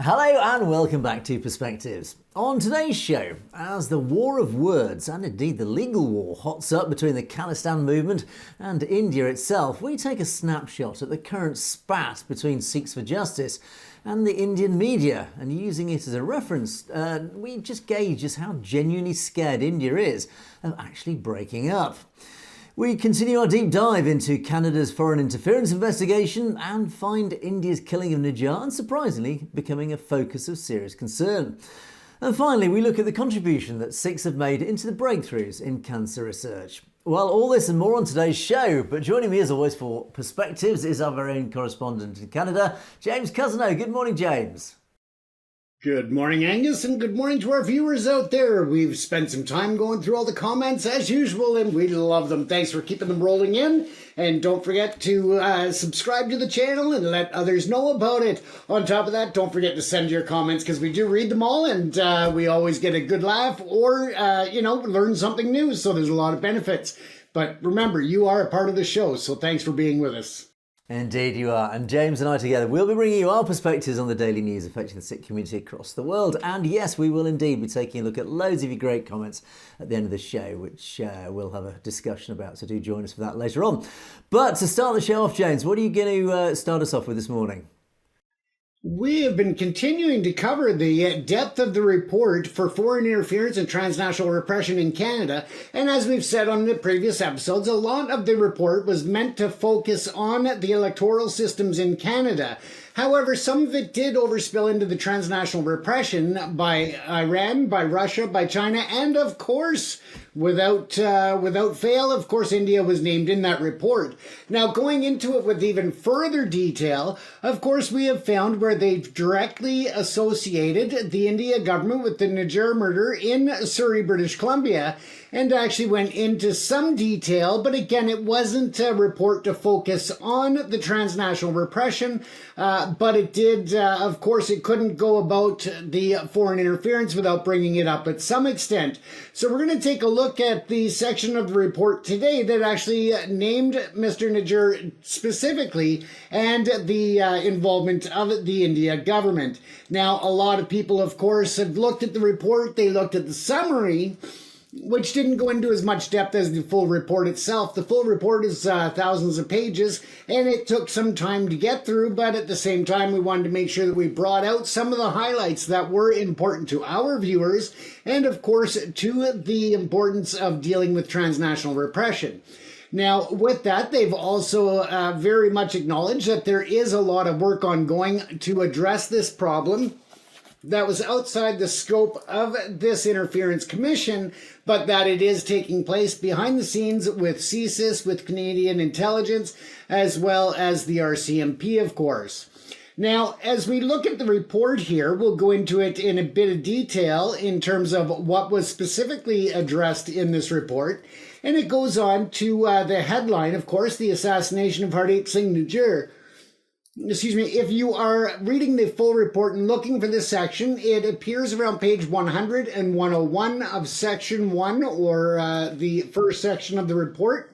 Hello and welcome back to Perspectives. On today's show, as the war of words and indeed the legal war hots up between the Khalistan movement and India itself, we take a snapshot at the current spat between Sikhs for Justice and the Indian media, and using it as a reference, we just gauge just how genuinely scared India is of actually breaking up. We continue our deep dive into Canada's foreign interference investigation and find India's killing of Nijjar unsurprisingly becoming a focus of serious concern. And finally, we look at the contribution that Sikhs have made into the breakthroughs in cancer research. Well, all this and more on today's show, but joining me as always for Perspectives is our very own correspondent in Canada, James Cousineau. Good morning, James. Good morning, Angus, and good morning to our viewers out there. We've spent some time going through all the comments as usual, and we love them. Thanks for keeping them rolling in. And don't forget to subscribe to the channel and let others know about it. On top of that, don't forget to send your comments because we do read them all, and we always get a good laugh or, learn something new. So there's a lot of benefits. But remember, you are a part of the show, so thanks for being with us. Indeed you are, and James and I together will be bringing you our perspectives on the daily news affecting the Sikh community across the world. And yes, we will indeed be taking a look at loads of your great comments at the end of the show, which we'll have a discussion about, so do join us for that later on. But to start the show off, James, what are you going to start us off with this morning? We have been continuing to cover the depth of the report for foreign interference and transnational repression in Canada. And as we've said on the previous episodes, a lot of the report was meant to focus on the electoral systems in Canada. However, some of it did overspill into the transnational repression by Iran, by Russia, by China, and of course, without fail, of course, India was named in that report. Now, going into it with even further detail, of course, we have found where they've directly associated the India government with the Nijjar murder in Surrey, British Columbia, and actually went into some detail, but again, it wasn't a report to focus on the transnational repression, but it did, of course, it couldn't go about the foreign interference without bringing it up at some extent. So we're going to take a look at the section of the report today that actually named Mr. Nijjar specifically and the involvement of the India government. Now, a lot of people, of course, have looked at the report, they looked at the summary, which didn't go into as much depth as the full report itself. The full report is thousands of pages, and it took some time to get through, but at the same time, we wanted to make sure that we brought out some of the highlights that were important to our viewers, and of course, to the importance of dealing with transnational repression. Now, with that, they've also very much acknowledged that there is a lot of work ongoing to address this problem that was outside the scope of this interference commission, but that it is taking place behind the scenes with CSIS, with Canadian intelligence, as well as the RCMP, of course. Now, as we look at the report here, we'll go into it in a bit of detail in terms of what was specifically addressed in this report. And it goes on to the headline, of course, the assassination of Hardeep Singh Nijjar. Excuse me, if you are reading the full report and looking for this section, it appears around page 100 and 101 of section 1, or the first section of the report.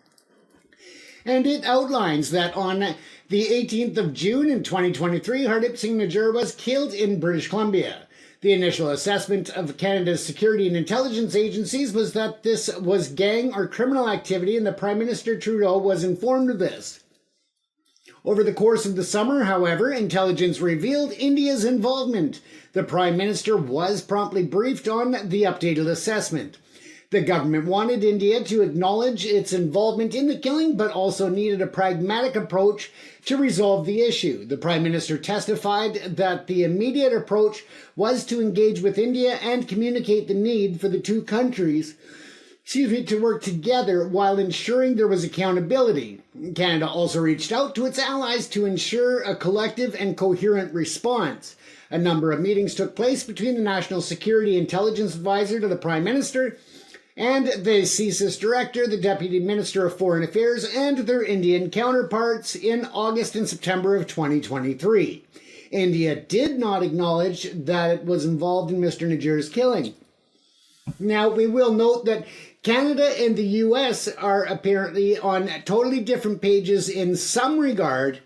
And it outlines that on the 18th of June in 2023, Hardeep Singh Nijjar was killed in British Columbia. The initial assessment of Canada's security and intelligence agencies was that this was gang or criminal activity, and the Prime Minister Trudeau was informed of this. Over the course of the summer, however, intelligence revealed India's involvement. The Prime Minister was promptly briefed on the updated assessment. The government wanted India to acknowledge its involvement in the killing, but also needed a pragmatic approach to resolve the issue. The Prime Minister testified that the immediate approach was to engage with India and communicate the need for the two countries to work together while ensuring there was accountability. Canada also reached out to its allies to ensure a collective and coherent response. A number of meetings took place between the National Security Intelligence Advisor to the Prime Minister and the CSIS Director, the Deputy Minister of Foreign Affairs, and their Indian counterparts in August and September of 2023. India did not acknowledge that it was involved in Mr. Nijjar's killing. Now, we will note that Canada and the US are apparently on totally different pages in some regard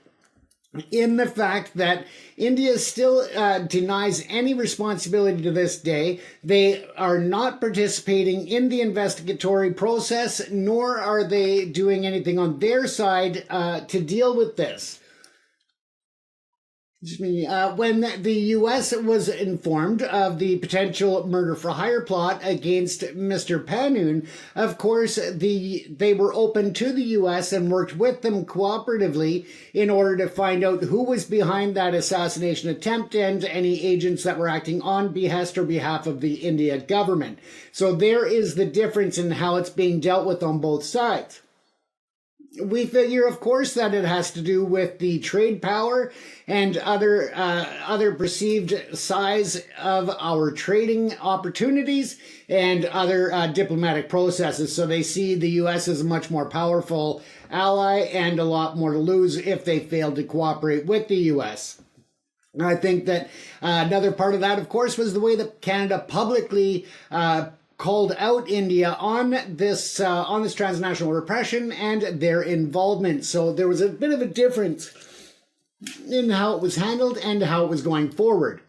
in the fact that India still denies any responsibility to this day. They are not participating in the investigatory process, nor are they doing anything on their side to deal with this. When the U.S. was informed of the potential murder-for-hire plot against Mr. Panoon, of course, they were open to the U.S. and worked with them cooperatively in order to find out who was behind that assassination attempt and any agents that were acting on behest or behalf of the India government. So there is the difference in how it's being dealt with on both sides. We figure, of course, that it has to do with the trade power and other perceived size of our trading opportunities and other diplomatic processes. So they see the U.S. as a much more powerful ally and a lot more to lose if they fail to cooperate with the U.S. And I think that another part of that, of course, was the way that Canada publicly called out India on this transnational repression and their involvement. So there was a bit of a difference in how it was handled and how it was going forward.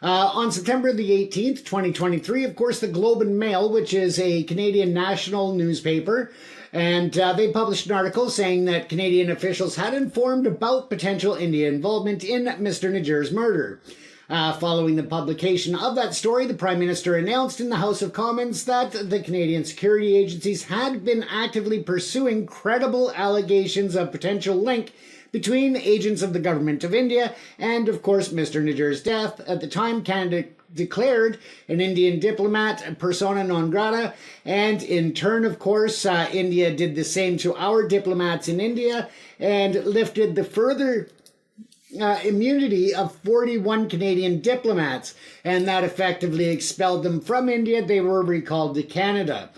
On September the 18th, 2023, of course, the Globe and Mail, which is a Canadian national newspaper, and they published an article saying that Canadian officials had informed about potential India involvement in Mr. Nijjar's murder. Following the publication of that story, the Prime Minister announced in the House of Commons that the Canadian security agencies had been actively pursuing credible allegations of potential link between agents of the Government of India and, of course, Mr. Nijjar's death. At the time, Canada declared an Indian diplomat persona non grata, and in turn, of course, India did the same to our diplomats in India and lifted the further immunity of 41 Canadian diplomats, and that effectively expelled them from India. They were recalled to Canada.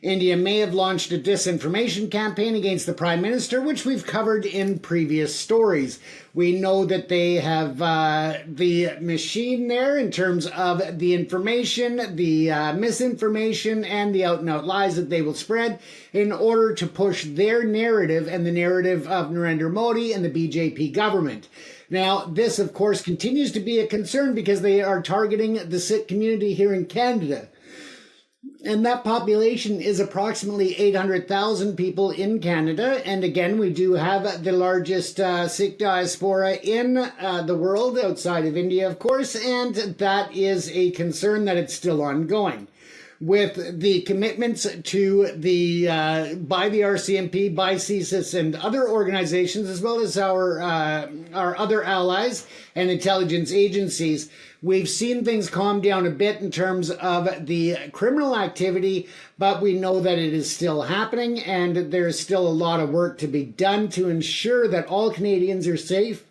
India may have launched a disinformation campaign against the Prime Minister, which we've covered in previous stories. We know that they have the machine there in terms of the information, the misinformation, and the out-and-out lies that they will spread in order to push their narrative and the narrative of Narendra Modi and the BJP government. Now, this, of course, continues to be a concern because they are targeting the Sikh community here in Canada. And that population is approximately 800,000 people in Canada. And again, we do have the largest Sikh diaspora in the world, outside of India, of course. And that is a concern that it's still ongoing. With the commitments to by the RCMP, by CSIS and other organizations, as well as our other allies and intelligence agencies, we've seen things calm down a bit in terms of the criminal activity, but we know that it is still happening, and there's still a lot of work to be done to ensure that all Canadians are safe.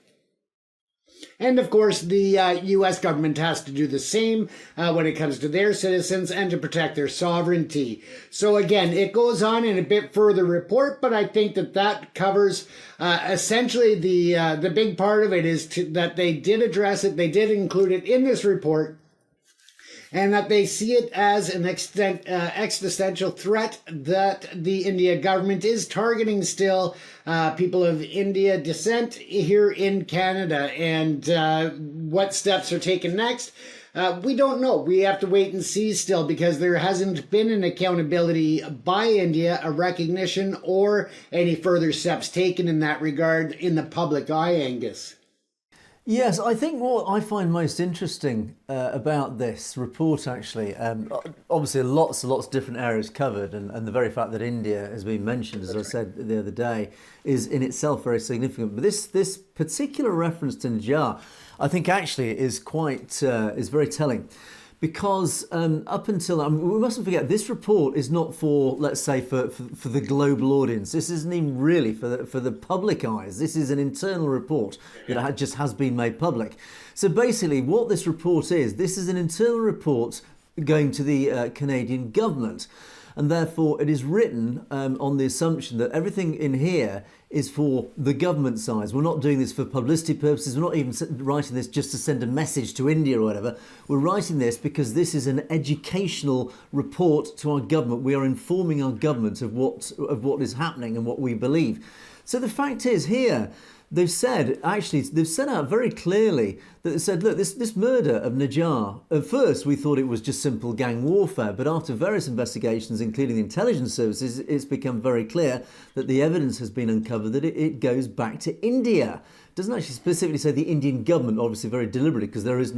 And of course, the U.S. government has to do the same when it comes to their citizens and to protect their sovereignty. So again, it goes on in a bit further report, but I think that covers essentially the big part of it is that they did address it, they did include it in this report, and that they see it as an existential threat that the India government is targeting still people of India descent here in Canada. And what steps are taken next? We don't know. We have to wait and see still, because there hasn't been an accountability by India, a recognition, or any further steps taken in that regard in the public eye, Angus. Yes, I think what I find most interesting about this report, actually, obviously lots and lots of different areas covered, and the very fact that India has been mentioned, as I said the other day, is in itself very significant. But this particular reference to Nijjar, I think actually is very telling. Because up until, we mustn't forget, this report is not for, let's say, for the global audience. This isn't even really for the public eyes. This is an internal report that just has been made public. So basically what this report is, this is an internal report going to the Canadian government. And therefore it is written on the assumption that everything in here is for the government side. We're not doing this for publicity purposes. We're not even writing this just to send a message to India or whatever. We're writing this because this is an educational report to our government. We are informing our government of what is happening and what we believe. So the fact is here they've said out very clearly that they said, look, this murder of Nijjar, at first we thought it was just simple gang warfare, but after various investigations, including the intelligence services, it's become very clear that the evidence has been uncovered that it goes back to India. It doesn't actually specifically say the Indian government, obviously very deliberately, because there is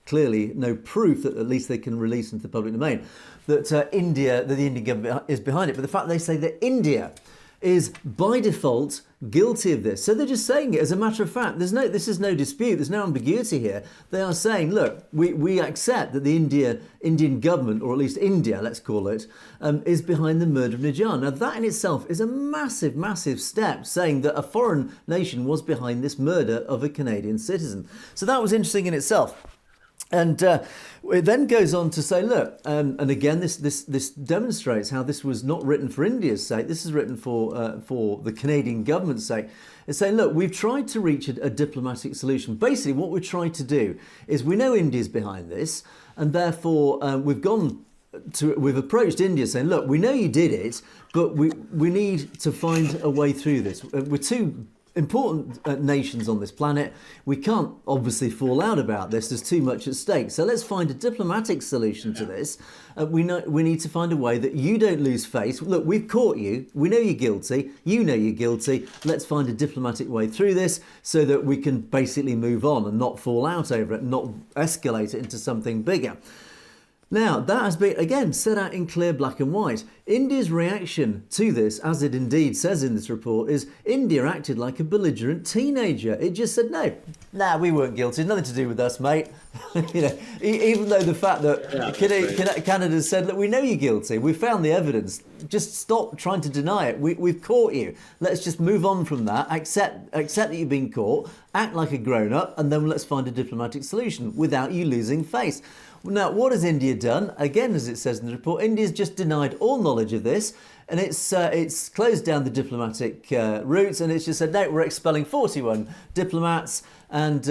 clearly no proof that at least they can release into the public domain that the Indian government is behind it. But the fact they say that India is by default guilty of this. So they're just saying it as a matter of fact. This is no dispute. There's no ambiguity here. They are saying, look, we accept that the Indian government, or at least India, let's call it, is behind the murder of Nijjar. Now that in itself is a massive, massive step, saying that a foreign nation was behind this murder of a Canadian citizen. So that was interesting in itself. And it then goes on to say, look, and again, this demonstrates how this was not written for India's sake. This is written for the Canadian government's sake. It's saying, look, we've tried to reach a diplomatic solution. Basically, what we're trying to do is we know India's behind this, and therefore we've approached India saying, look, we know you did it, but we need to find a way through this. We're two important nations on this planet. We can't obviously fall out about this. There's too much at stake. So let's find a diplomatic solution to this. We need to find a way that you don't lose face. Look, we've caught you. We know you're guilty. You know you're guilty. Let's find a diplomatic way through this so that we can basically move on and not fall out over it, not escalate it into something bigger. Now, that has been, again, set out in clear black and white. India's reaction to this, as it indeed says in this report, is India acted like a belligerent teenager. It just said, no, we weren't guilty. Nothing to do with us, mate. Even though the fact that Canada said, look, we know you're guilty. We found the evidence. Just stop trying to deny it. We've caught you. Let's just move on from that. Accept that you've been caught. Act like a grown-up. And then let's find a diplomatic solution without you losing face. Now, what has India done? Again, as it says in the report, India's just denied all knowledge of this, and it's closed down the diplomatic routes, and it's just said, no, we're expelling 41 diplomats, and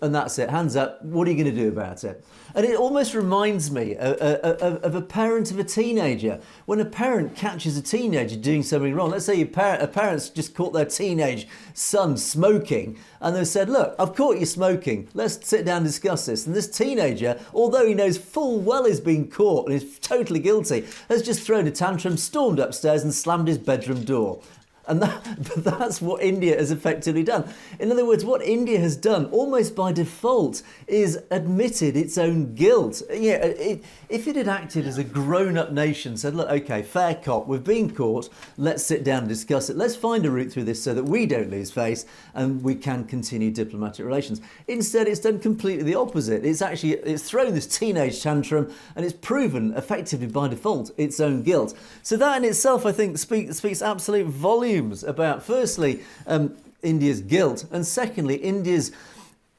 that's it. Hands up. What are you going to do about it? And it almost reminds me of a parent of a teenager. When a parent catches a teenager doing something wrong, let's say a parent's just caught their teenage son smoking, and they said, look, I've caught you smoking. Let's sit down and discuss this. And this teenager, although he knows full well he's been caught and is totally guilty, has just thrown a tantrum, stormed upstairs and slammed his bedroom door. And that's what India has effectively done. In other words, what India has done, almost by default, is admitted its own guilt. If it had acted as a grown-up nation, said, look, okay, fair cop, we've been caught, let's sit down and discuss it. Let's find a route through this so that we don't lose face and we can continue diplomatic relations. Instead, it's done completely the opposite. It's thrown this teenage tantrum and it's proven effectively by default its own guilt. So that in itself, I think, speaks absolute volumes about, firstly, India's guilt, and secondly, India's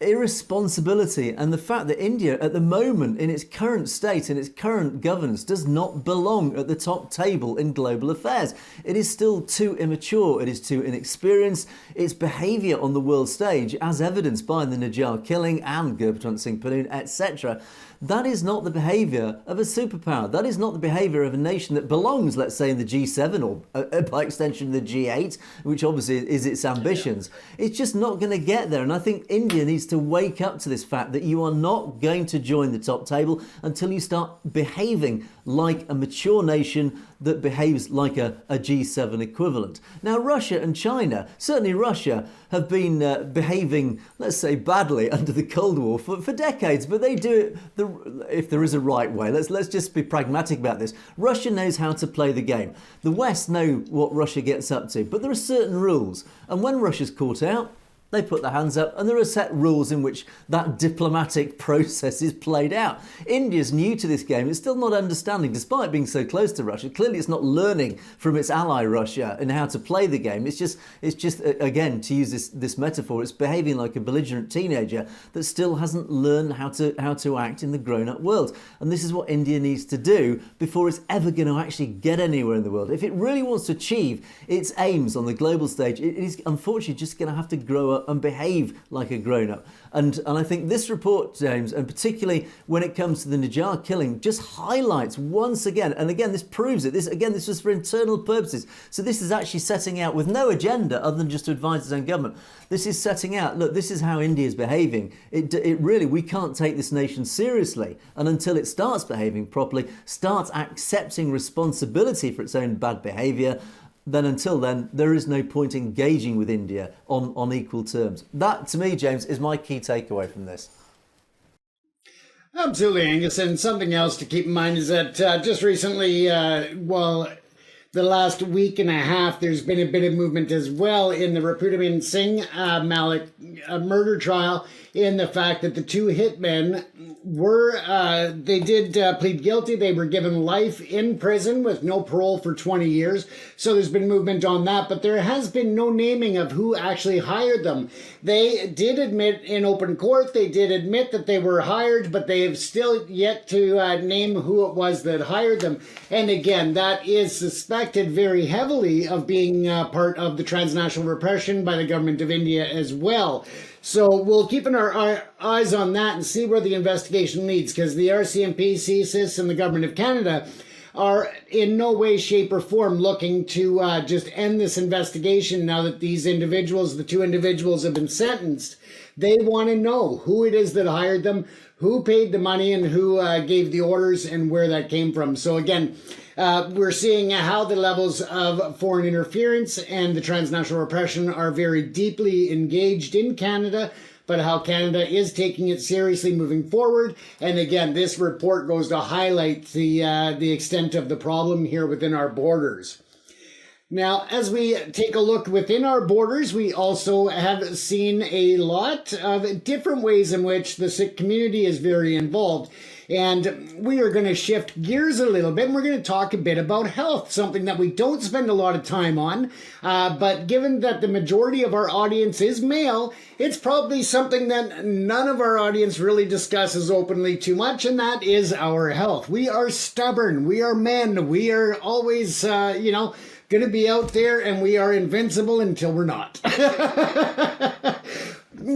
irresponsibility and the fact that India, at the moment, in its current state, in its current governance, does not belong at the top table in global affairs. It is still too immature. It is too inexperienced. Its behaviour on the world stage, as evidenced by the Nijjar killing and Gurpatwant Singh Pannu, etc., that is not the behaviour of a superpower. That is not the behaviour of a nation that belongs, let's say, in the G7 or by extension the G8, which obviously is its ambitions. It's just not going to get there. And I think India needs to wake up to this fact that you are not going to join the top table until you start behaving like a mature nation that behaves like a G7 equivalent. Now, Russia and China, certainly Russia, have been behaving, let's say, badly under the Cold War for decades, but they do it if there is a right way. Let's just be pragmatic about this. Russia knows how to play the game. The West know what Russia gets up to, but there are certain rules. And when Russia's caught out, they put their hands up, and there are set rules in which that diplomatic process is played out. India's new to this game. It's still not understanding, despite being so close to Russia. Clearly, it's not learning from its ally Russia and how to play the game. It's just again, to use this metaphor, it's behaving like a belligerent teenager that still hasn't learned how to act in the grown-up world. And this is what India needs to do before it's ever going to actually get anywhere in the world. If it really wants to achieve its aims on the global stage, it is unfortunately just going to have to grow up up and behave like a grown-up. And I think this report, James, and particularly when it comes to the Nijjar killing, just highlights once again, and again, this proves it. This was for internal purposes. So this is actually setting out with no agenda other than just to advise its own government. This is setting out, look, this is how India is behaving. It really, we can't take this nation seriously. And until it starts behaving properly, starts accepting responsibility for its own bad behaviour, then until then, there is no point engaging with India on equal terms. That, to me, James, is my key takeaway from this. Absolutely, Angus. And something else to keep in mind is that just recently, the last week and a half, there's been a bit of movement as well in the Vitriolic Singh Malik murder trial, in the fact that the two hitmen they did plead guilty. They were given life in prison with no parole for 20 years. So there's been movement on that, but there has been no naming of who actually hired them. They did admit in open court, they did admit that they were hired, but they have still yet to name who it was that hired them. And again, that is suspected very heavily of being part of the transnational repression by the government of India as well. So we'll keep our eyes on that and see where the investigation leads, because the RCMP, CSIS, and the government of Canada are in no way, shape, or form looking to just end this investigation now that these individuals, the two individuals, have been sentenced. They want to know who it is that hired them, who paid the money, and who gave the orders, and where that came from. So again, we're seeing how the levels of foreign interference and the transnational repression are very deeply engaged in Canada, but how Canada is taking it seriously moving forward. And again, this report goes to highlight the extent of the problem here within our borders. Now, as we take a look within our borders, we also have seen a lot of different ways in which the Sikh community is very involved. And we are going to shift gears a little bit, and we're going to talk a bit about health, something that we don't spend a lot of time on. But given that the majority of our audience is male, it's probably something that none of our audience really discusses openly too much, and that is our health. We are stubborn. We are men. We are always, going to be out there, and we are invincible until we're not.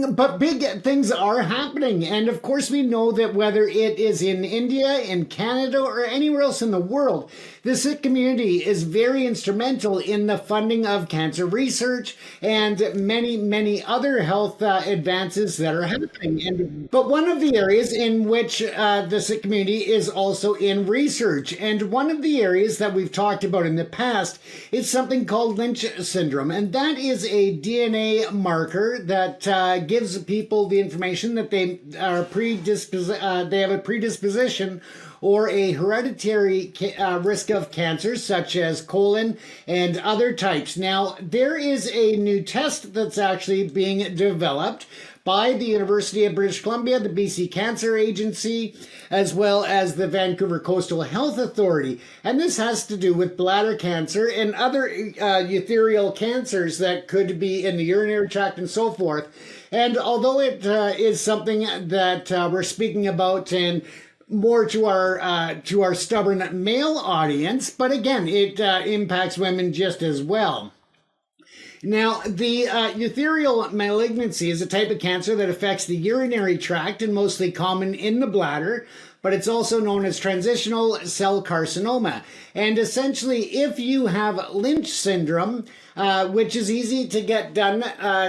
But big things are happening. And of course, we know that whether it is in India, in Canada, or anywhere else in the world, the Sikh community is very instrumental in the funding of cancer research and many, many other health advances that are happening. But one of the areas in which the Sikh community is also in research, and one of the areas that we've talked about in the past, is something called Lynch syndrome. And that is a DNA marker that gives people the information that they are they have a predisposition or a hereditary risk of cancer, such as colon and other types. Now, there is a new test that's actually being developed by the University of British Columbia, the BC Cancer Agency, as well as the Vancouver Coastal Health Authority. And this has to do with bladder cancer and other uterial cancers that could be in the urinary tract and so forth. And although it is something that we're speaking about and more to our stubborn male audience, but again, it impacts women just as well. Now, the uterial malignancy is a type of cancer that affects the urinary tract and mostly common in the bladder, but it's also known as transitional cell carcinoma. And essentially, if you have Lynch syndrome, which is easy to get done,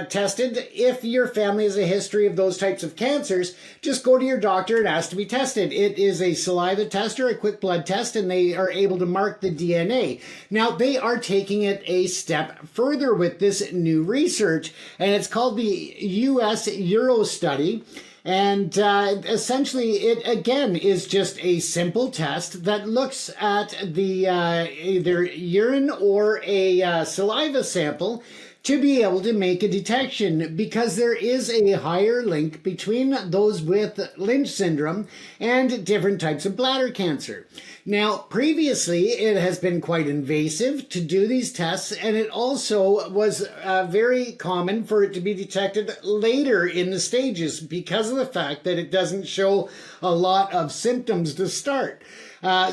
tested, if your family has a history of those types of cancers, just go to your doctor and ask to be tested. It is a saliva test or a quick blood test, and they are able to mark the DNA. Now, they are taking it a step further with this new research, and it's called the US Euro study. And essentially, it again is just a simple test that looks at the either urine or a saliva sample to be able to make a detection, because there is a higher link between those with Lynch syndrome and different types of bladder cancer. Now, previously, it has been quite invasive to do these tests, and it also was very common for it to be detected later in the stages because of the fact that it doesn't show a lot of symptoms to start.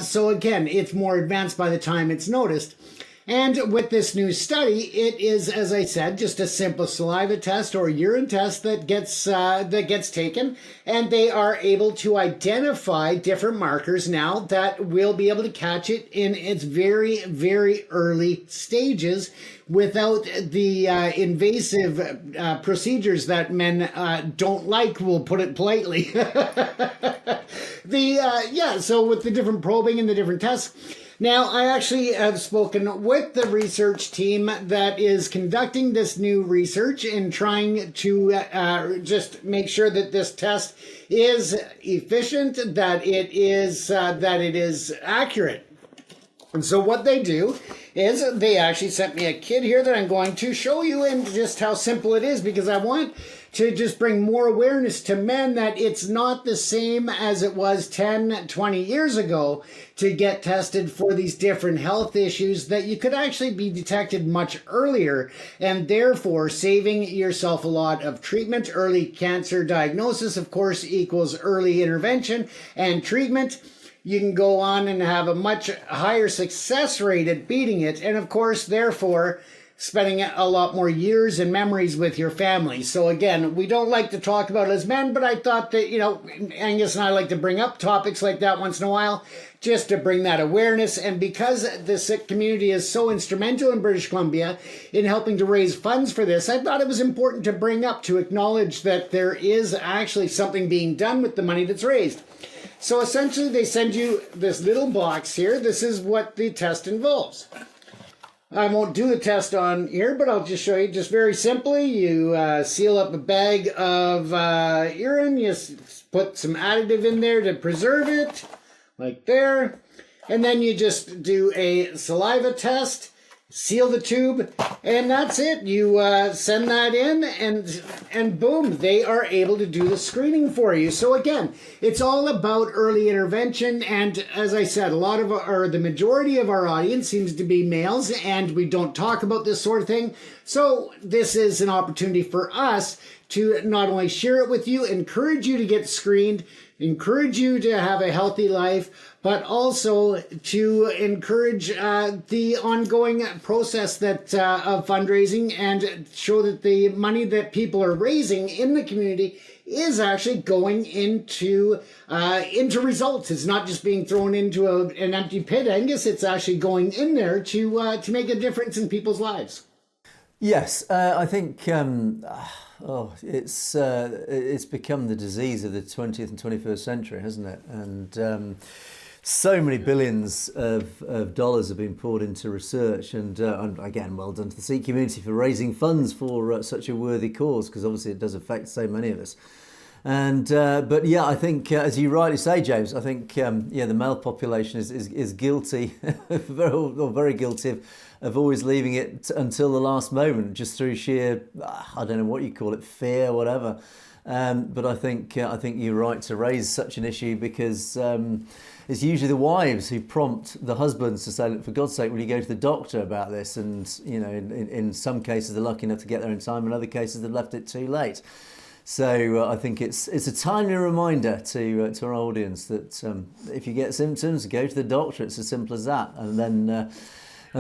So again, it's more advanced by the time it's noticed. And with this new study, it is, as I said, just a simple saliva test or urine test that gets taken, and they are able to identify different markers now that will be able to catch it in its very, very early stages without the invasive procedures that men don't like, we'll put it politely. So with the different probing and the different tests. Now, I actually have spoken with the research team that is conducting this new research and trying to just make sure that this test is efficient, that it is accurate. And so what they do is they actually sent me a kit here that I'm going to show you and just how simple it is, because I want to just bring more awareness to men that it's not the same as it was 10, 20 years ago to get tested for these different health issues, that you could actually be detected much earlier and therefore saving yourself a lot of treatment. Early cancer diagnosis, of course, equals early intervention and treatment. You can go on and have a much higher success rate at beating it. And of course, therefore, spending a lot more years and memories with your family. So again, we don't like to talk about it as men, but I thought that, Angus and I like to bring up topics like that once in a while, just to bring that awareness. And because the Sikh community is so instrumental in British Columbia in helping to raise funds for this, I thought it was important to bring up, to acknowledge that there is actually something being done with the money that's raised. So essentially, they send you this little box here. This is what the test involves. I won't do the test on here, but I'll just show you just very simply. You seal up a bag of urine. You put some additive in there to preserve it, like there. And then you just do a saliva test, seal the tube, and that's it. You send that in, and boom, they are able to do the screening for you. So again, it's all about early intervention. And as I said, the majority of our audience seems to be males, and we don't talk about this sort of thing. So this is an opportunity for us to not only share it with you, encourage you to get screened, encourage you to have a healthy life, but also to encourage the ongoing process that of fundraising, and show that the money that people are raising in the community is actually going into results. It's not just being thrown into an empty pit, Angus. It's actually going in there to make a difference in people's lives. Yes, I think it's become the disease of the 20th and 21st century, hasn't it? And so many billions of dollars have been poured into research, and again, well done to the Sikh community for raising funds for such a worthy cause, because obviously it does affect so many of us. And but yeah, I think as you rightly say, James, I think the male population is guilty, very guilty of always leaving it until the last moment, just through sheer, I don't know what you call it, fear, whatever. But I think you're right to raise such an issue, because it's usually the wives who prompt the husbands to say, look, for God's sake, will you go to the doctor about this? And in some cases they're lucky enough to get there in time, in other cases they've left it too late. So I think it's a timely reminder to our audience that if you get symptoms, go to the doctor. It's as simple as that. And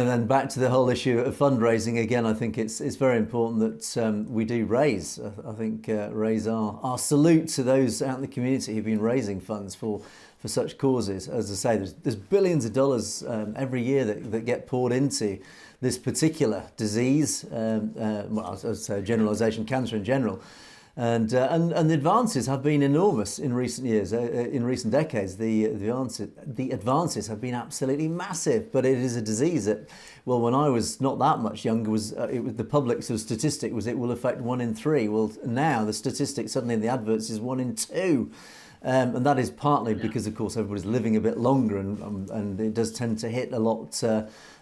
then back to the whole issue of fundraising again. I think it's very important that we do raise. I think raise our salute to those out in the community who've been raising funds for such causes. As I say, there's billions of dollars every year that get poured into this particular disease. Well, I'd say generalisation, cancer in general. And the advances have been enormous in recent years, in recent decades. The advances have been absolutely massive. But it is a disease that, well, when I was not that much younger, it was the public sort of statistic was it will affect 1 in 3. Well, now the statistic suddenly in the adverts is 1 in 2. And that is partly because, of course, everybody's living a bit longer, and it does tend to hit a lot,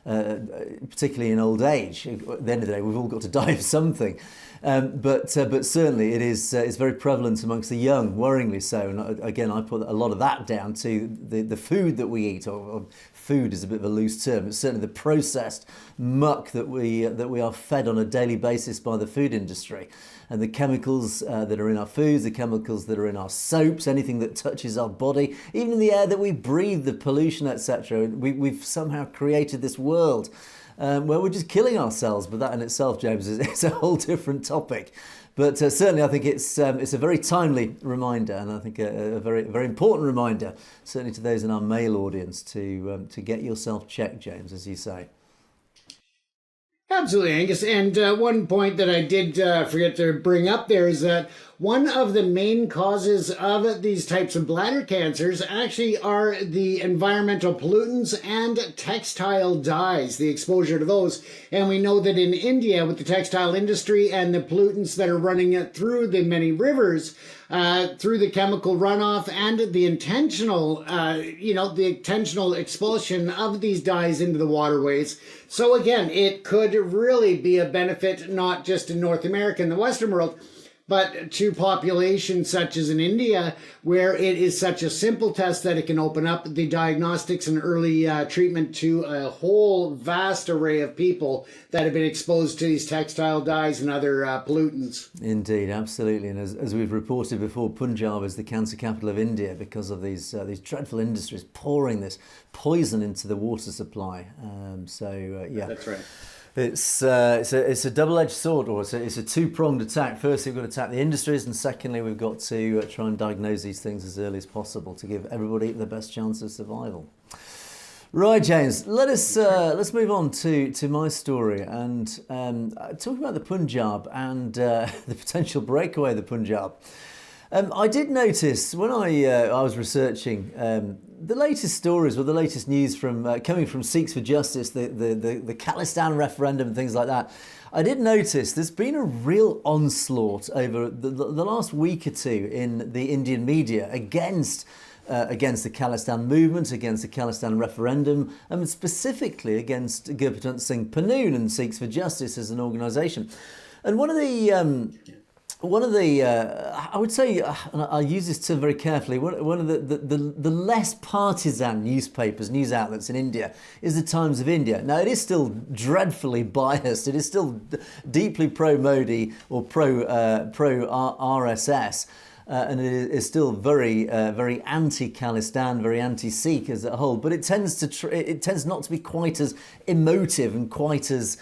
particularly in old age. At the end of the day, we've all got to die of something. But certainly it is it's very prevalent amongst the young, worryingly so. And again, I put a lot of that down to the food that we eat, or food is a bit of a loose term. It's certainly the processed muck that we are fed on a daily basis by the food industry, and the chemicals that are in our foods, the chemicals that are in our soaps, anything that touches our body, even in the air that we breathe, the pollution, etc. We've somehow created this world where we're just killing ourselves. But that in itself, James, is a whole different topic. But certainly I think it's a very timely reminder, and I think a very important reminder, certainly to those in our male audience, to get yourself checked, James, as you say. Absolutely, Angus. And one point that I did forget to bring up there is that one of the main causes of these types of bladder cancers actually are the environmental pollutants and textile dyes, the exposure to those. And we know that in India, with the textile industry and the pollutants that are running through the many rivers, through the chemical runoff and the intentional, the intentional expulsion of these dyes into the waterways. So again, it could really be a benefit, not just in North America and the Western world, but to populations such as in India, where it is such a simple test that it can open up the diagnostics and early treatment to a whole vast array of people that have been exposed to these textile dyes and other pollutants. Indeed, absolutely. And as we've reported before, Punjab is the cancer capital of India because of these dreadful industries pouring this poison into the water supply. Yeah. That's right. It's a double-edged sword, or it's a two-pronged attack. Firstly, we've got to attack the industries, and secondly, we've got to try and diagnose these things as early as possible to give everybody the best chance of survival. Right, James, let's move on to my story and talk about the Punjab and the potential breakaway of the Punjab. I did notice when I was researching the latest stories or the latest news from coming from Sikhs for Justice, the Khalistan referendum and things like that. I did notice there's been a real onslaught over the last week or two in the Indian media against the Khalistan movement, against the Khalistan referendum, and specifically against Gurpratap Singh Pannoon and Sikhs for Justice as an organisation. And one of the I would say, and I use this term very carefully, one of the less partisan news outlets in India is the Times of India. Now, it is still dreadfully biased. It is still deeply pro-Modi or pro-RSS. And it is still very anti-Khalistan, very anti-Sikh as a whole. But it tends not to be quite as emotive and quite as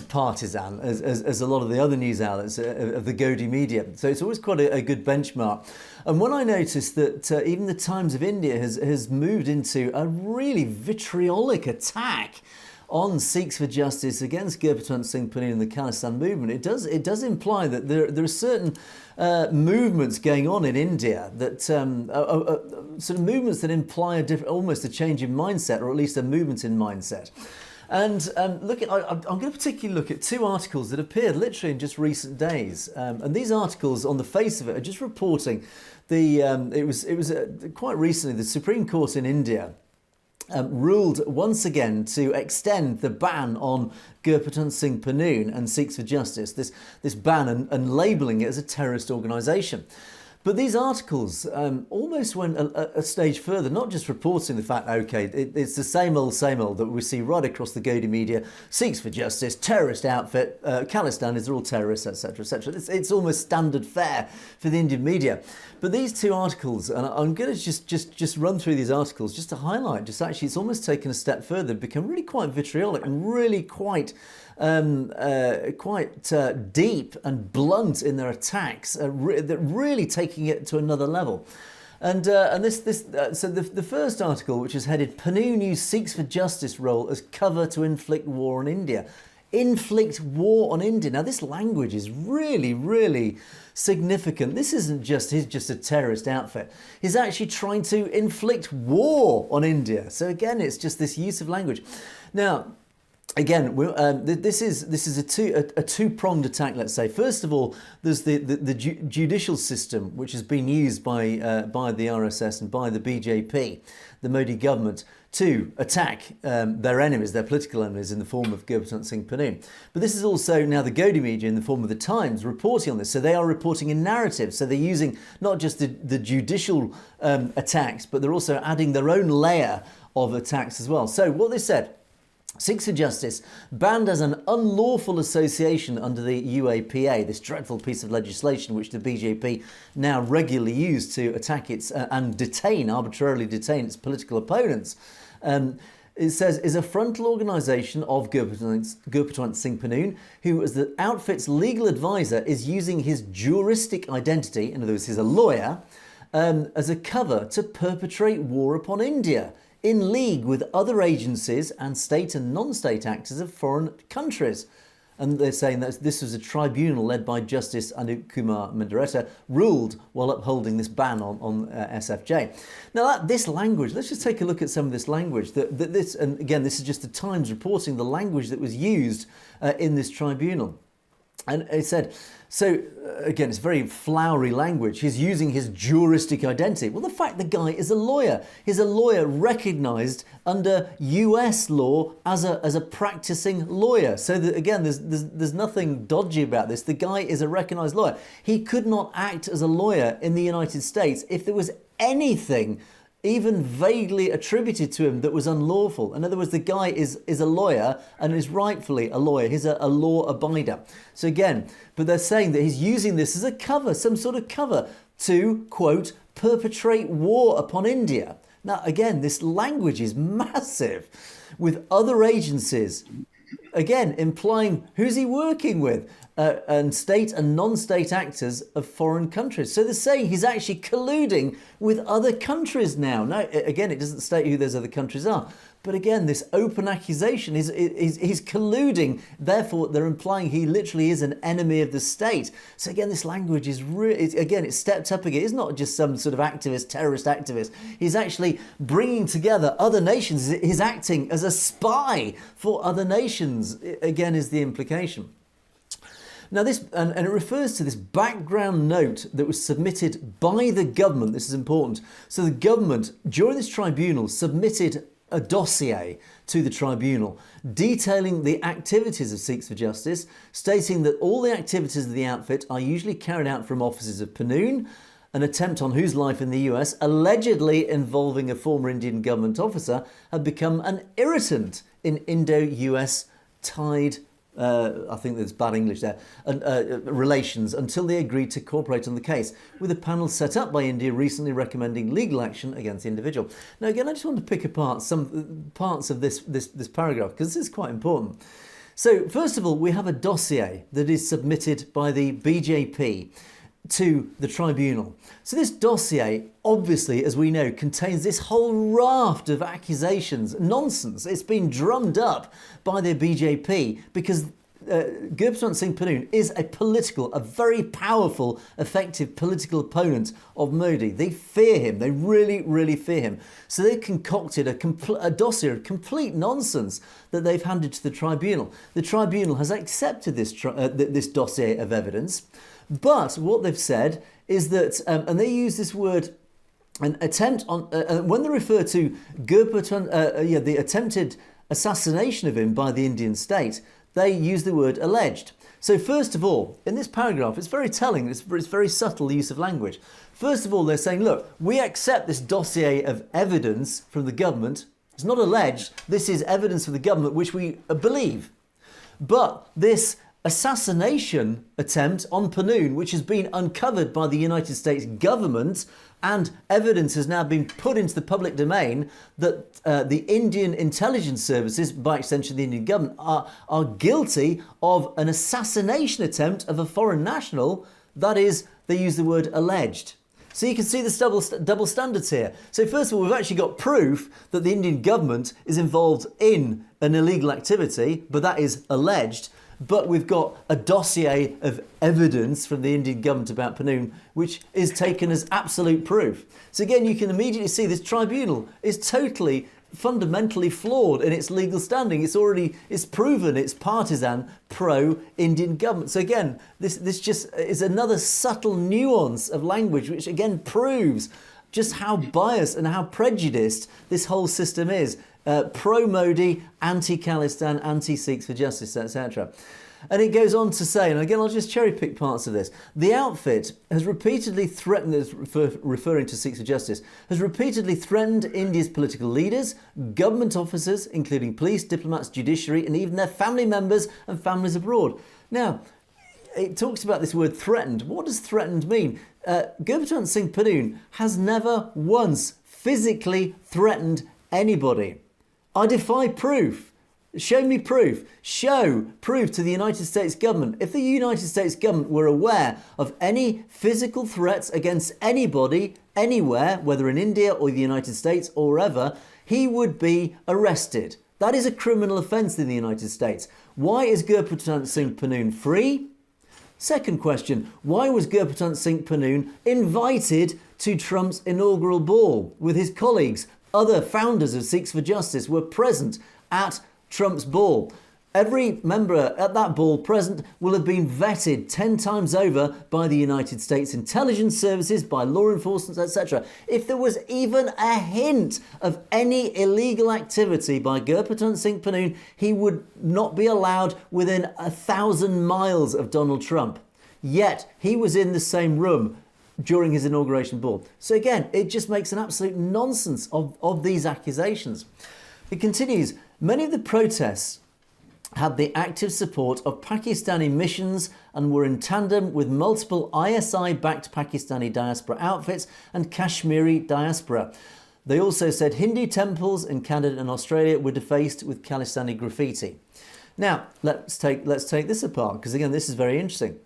partisan as a lot of the other news outlets of the Gaudiya media. So it's always quite a good benchmark. And when I noticed that even the Times of India has moved into a really vitriolic attack on Sikhs for Justice against Gurpratap Singh Pannoon and the Khalistan movement, it does imply that there are certain movements going on in India that sort of movements that imply almost a change in mindset, or at least a movement in mindset. And I'm going to particularly look at two articles that appeared literally in just recent days. And these articles, on the face of it, are just reporting it was quite recently the Supreme Court in India ruled once again to extend the ban on Gurpratap Singh Pannoon and Sikhs for Justice, this ban and labelling it as a terrorist organisation. But these articles almost went a stage further, not just reporting the fact, okay, it's the same old that we see right across the Gaudiya media, Sikhs for Justice, terrorist outfit, Khalistan, they're all terrorists, etc., etc. It's almost standard fare for the Indian media. But these two articles, and I'm going to just run through these articles just to highlight, it's almost taken a step further, become really quite vitriolic and really quite deep and blunt in their attacks, that really taking it to another level. So the first article, which is headed "Pannoon used Sikhs for Justice role as cover to inflict war on India." Inflict war on India. Now, this language is really, really significant. This isn't just a terrorist outfit. He's actually trying to inflict war on India. So again, it's just this use of language. Now, again, this is a two-pronged attack, let's say. First of all, there's the judicial system, which has been used by the RSS and by the BJP, the Modi government, to attack their enemies, their political enemies, in the form of Gurpratap Singh Pannoon. But this is also now the Gaudiya media, in the form of the Times, reporting on this. So they are reporting in narrative. So they're using not just the judicial attacks, but they're also adding their own layer of attacks as well. So what they said: Sikhs for Justice banned as an unlawful association under the UAPA, this dreadful piece of legislation which the BJP now regularly use to attack its and arbitrarily detain its political opponents. it says, is a frontal organisation of Gurpatwant Singh Panoon, who, as the outfit's legal advisor, is using his juristic identity, in other words, he's a lawyer, as a cover to perpetrate war upon India, in league with other agencies and state and non-state actors of foreign countries. And they're saying that this was a tribunal led by Justice Anup Kumar Mandareta, ruled while upholding this ban on SFJ. Now, this language, let's just take a look at some of this language. And again, this is just the Times reporting the language that was used in this tribunal. And it said, so again, it's very flowery language. He's using his juristic identity. Well, the fact the guy is a lawyer. He's a lawyer recognised under US law as a practising lawyer. So that, again, there's nothing dodgy about this. The guy is a recognised lawyer. He could not act as a lawyer in the United States if there was anything even vaguely attributed to him that was unlawful. In other words, the guy is a lawyer and is rightfully a lawyer. He's a law abider. So again, but they're saying that he's using this as a cover, some sort of cover to, quote, perpetrate war upon India. Now, again, this language is massive, with other agencies, again, implying who's he working with? And state and non-state actors of foreign countries. So they're saying he's actually colluding with other countries now. Now, again, it doesn't state who those other countries are. But again, this open accusation, he's colluding. Therefore, they're implying he literally is an enemy of the state. So again, this language is again, it's stepped up again. It's not just some sort of activist, terrorist activist. He's actually bringing together other nations. He's acting as a spy for other nations, again, is the implication. Now this, and it refers to this background note that was submitted by the government. This is important. So the government, during this tribunal, submitted a dossier to the tribunal detailing the activities of Sikhs for Justice, stating that all the activities of the outfit are usually carried out from offices of Panoon, an attempt on whose life in the US, allegedly involving a former Indian government officer, had become an irritant in Indo-US tied I think there's bad English there, relations until they agreed to cooperate on the case, with a panel set up by India recently recommending legal action against the individual. Now again, I just want to pick apart some parts of this paragraph, because this is quite important. So first of all, we have a dossier that is submitted by the BJP to the tribunal. So this dossier, obviously, as we know, contains this whole raft of accusations, nonsense. It's been drummed up by the BJP because Gurpatwant Singh Panoon is a very powerful, effective political opponent of Modi. They fear him. They really, really fear him. So they concocted a dossier of complete nonsense that they've handed to the tribunal. The tribunal has accepted this dossier of evidence. But what they've said is that, and they use this word, an attempt on, when they refer to Gurpatwant, the attempted assassination of him by the Indian state, they use the word alleged. So first of all, in this paragraph, it's very telling, it's very subtle use of language. First of all, they're saying, look, we accept this dossier of evidence from the government. It's not alleged, this is evidence from the government which we believe. But this assassination attempt on Panoon, which has been uncovered by the United States government, and evidence has now been put into the public domain that the Indian intelligence services, by extension the Indian government, are guilty of an assassination attempt of a foreign national. That is, they use the word alleged. So you can see the double standards here. So first of all, we've actually got proof that the Indian government is involved in an illegal activity, but that is alleged. But we've got a dossier of evidence from the Indian government about Panoon, which is taken as absolute proof. So again, you can immediately see this tribunal is totally, fundamentally flawed in its legal standing. It's proven it's partisan, pro-Indian government. So again, this just is another subtle nuance of language, which again proves just how biased and how prejudiced this whole system is. Pro-Modi, anti-Khalistan, anti-Sikhs for Justice, etc. And it goes on to say, and again I'll just cherry pick parts of this, the outfit has repeatedly threatened, referring to Sikhs for Justice, has repeatedly threatened India's political leaders, government officers, including police, diplomats, judiciary, and even their family members and families abroad. Now, it talks about this word threatened. What does threatened mean? Gurpatwant Singh Panoon has never once physically threatened anybody. I defy proof. Show me proof. Show proof to the United States government. If the United States government were aware of any physical threats against anybody, anywhere, whether in India or the United States or wherever, he would be arrested. That is a criminal offence in the United States. Why is Gurpratap Singh Pannoon free? Second question, why was Gurpratap Singh Pannoon invited to Trump's inaugural ball with his colleagues? Other founders of Sikhs for Justice were present at Trump's ball. Every member at that ball present will have been vetted 10 times over by the United States intelligence services, by law enforcement, etc. If there was even a hint of any illegal activity by Gurpratap Singh Pannoon, he would not be allowed within 1,000 miles of Donald Trump. Yet he was in the same room during his inauguration ball. So again, it just makes an absolute nonsense of these accusations. It continues, many of the protests had the active support of Pakistani missions and were in tandem with multiple ISI-backed Pakistani diaspora outfits and Kashmiri diaspora. They also said Hindu temples in Canada and Australia were defaced with Khalistani graffiti. Now, let's take this apart, because again, this is very interesting.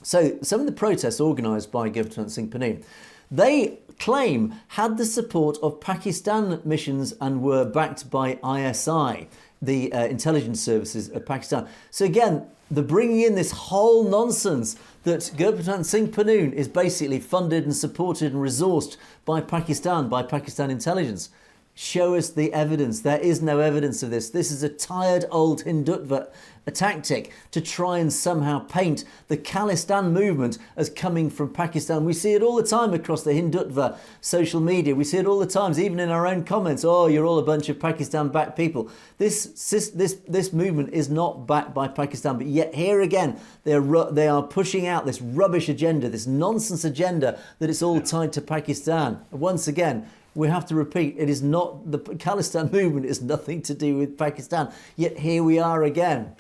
So, some of the protests organised by Gurpratap Singh Pannoon, they claim had the support of Pakistan missions and were backed by ISI, the intelligence services of Pakistan. So again, they're bringing in this whole nonsense that Gurpratap Singh Pannoon is basically funded and supported and resourced by Pakistan intelligence. Show us the evidence. There is no evidence of this. This is a tired old Hindutva tactic to try and somehow paint the Khalistan movement as coming from Pakistan. We see it all the time across the Hindutva social media. We see it all the time, even in our own comments. Oh, you're all a bunch of Pakistan-backed people. This movement is not backed by Pakistan, but yet here again, they are pushing out this rubbish agenda, this nonsense agenda that it's all tied to Pakistan. Once again, we have to repeat, it is not, the Khalistan movement is nothing to do with Pakistan. Yet here we are again.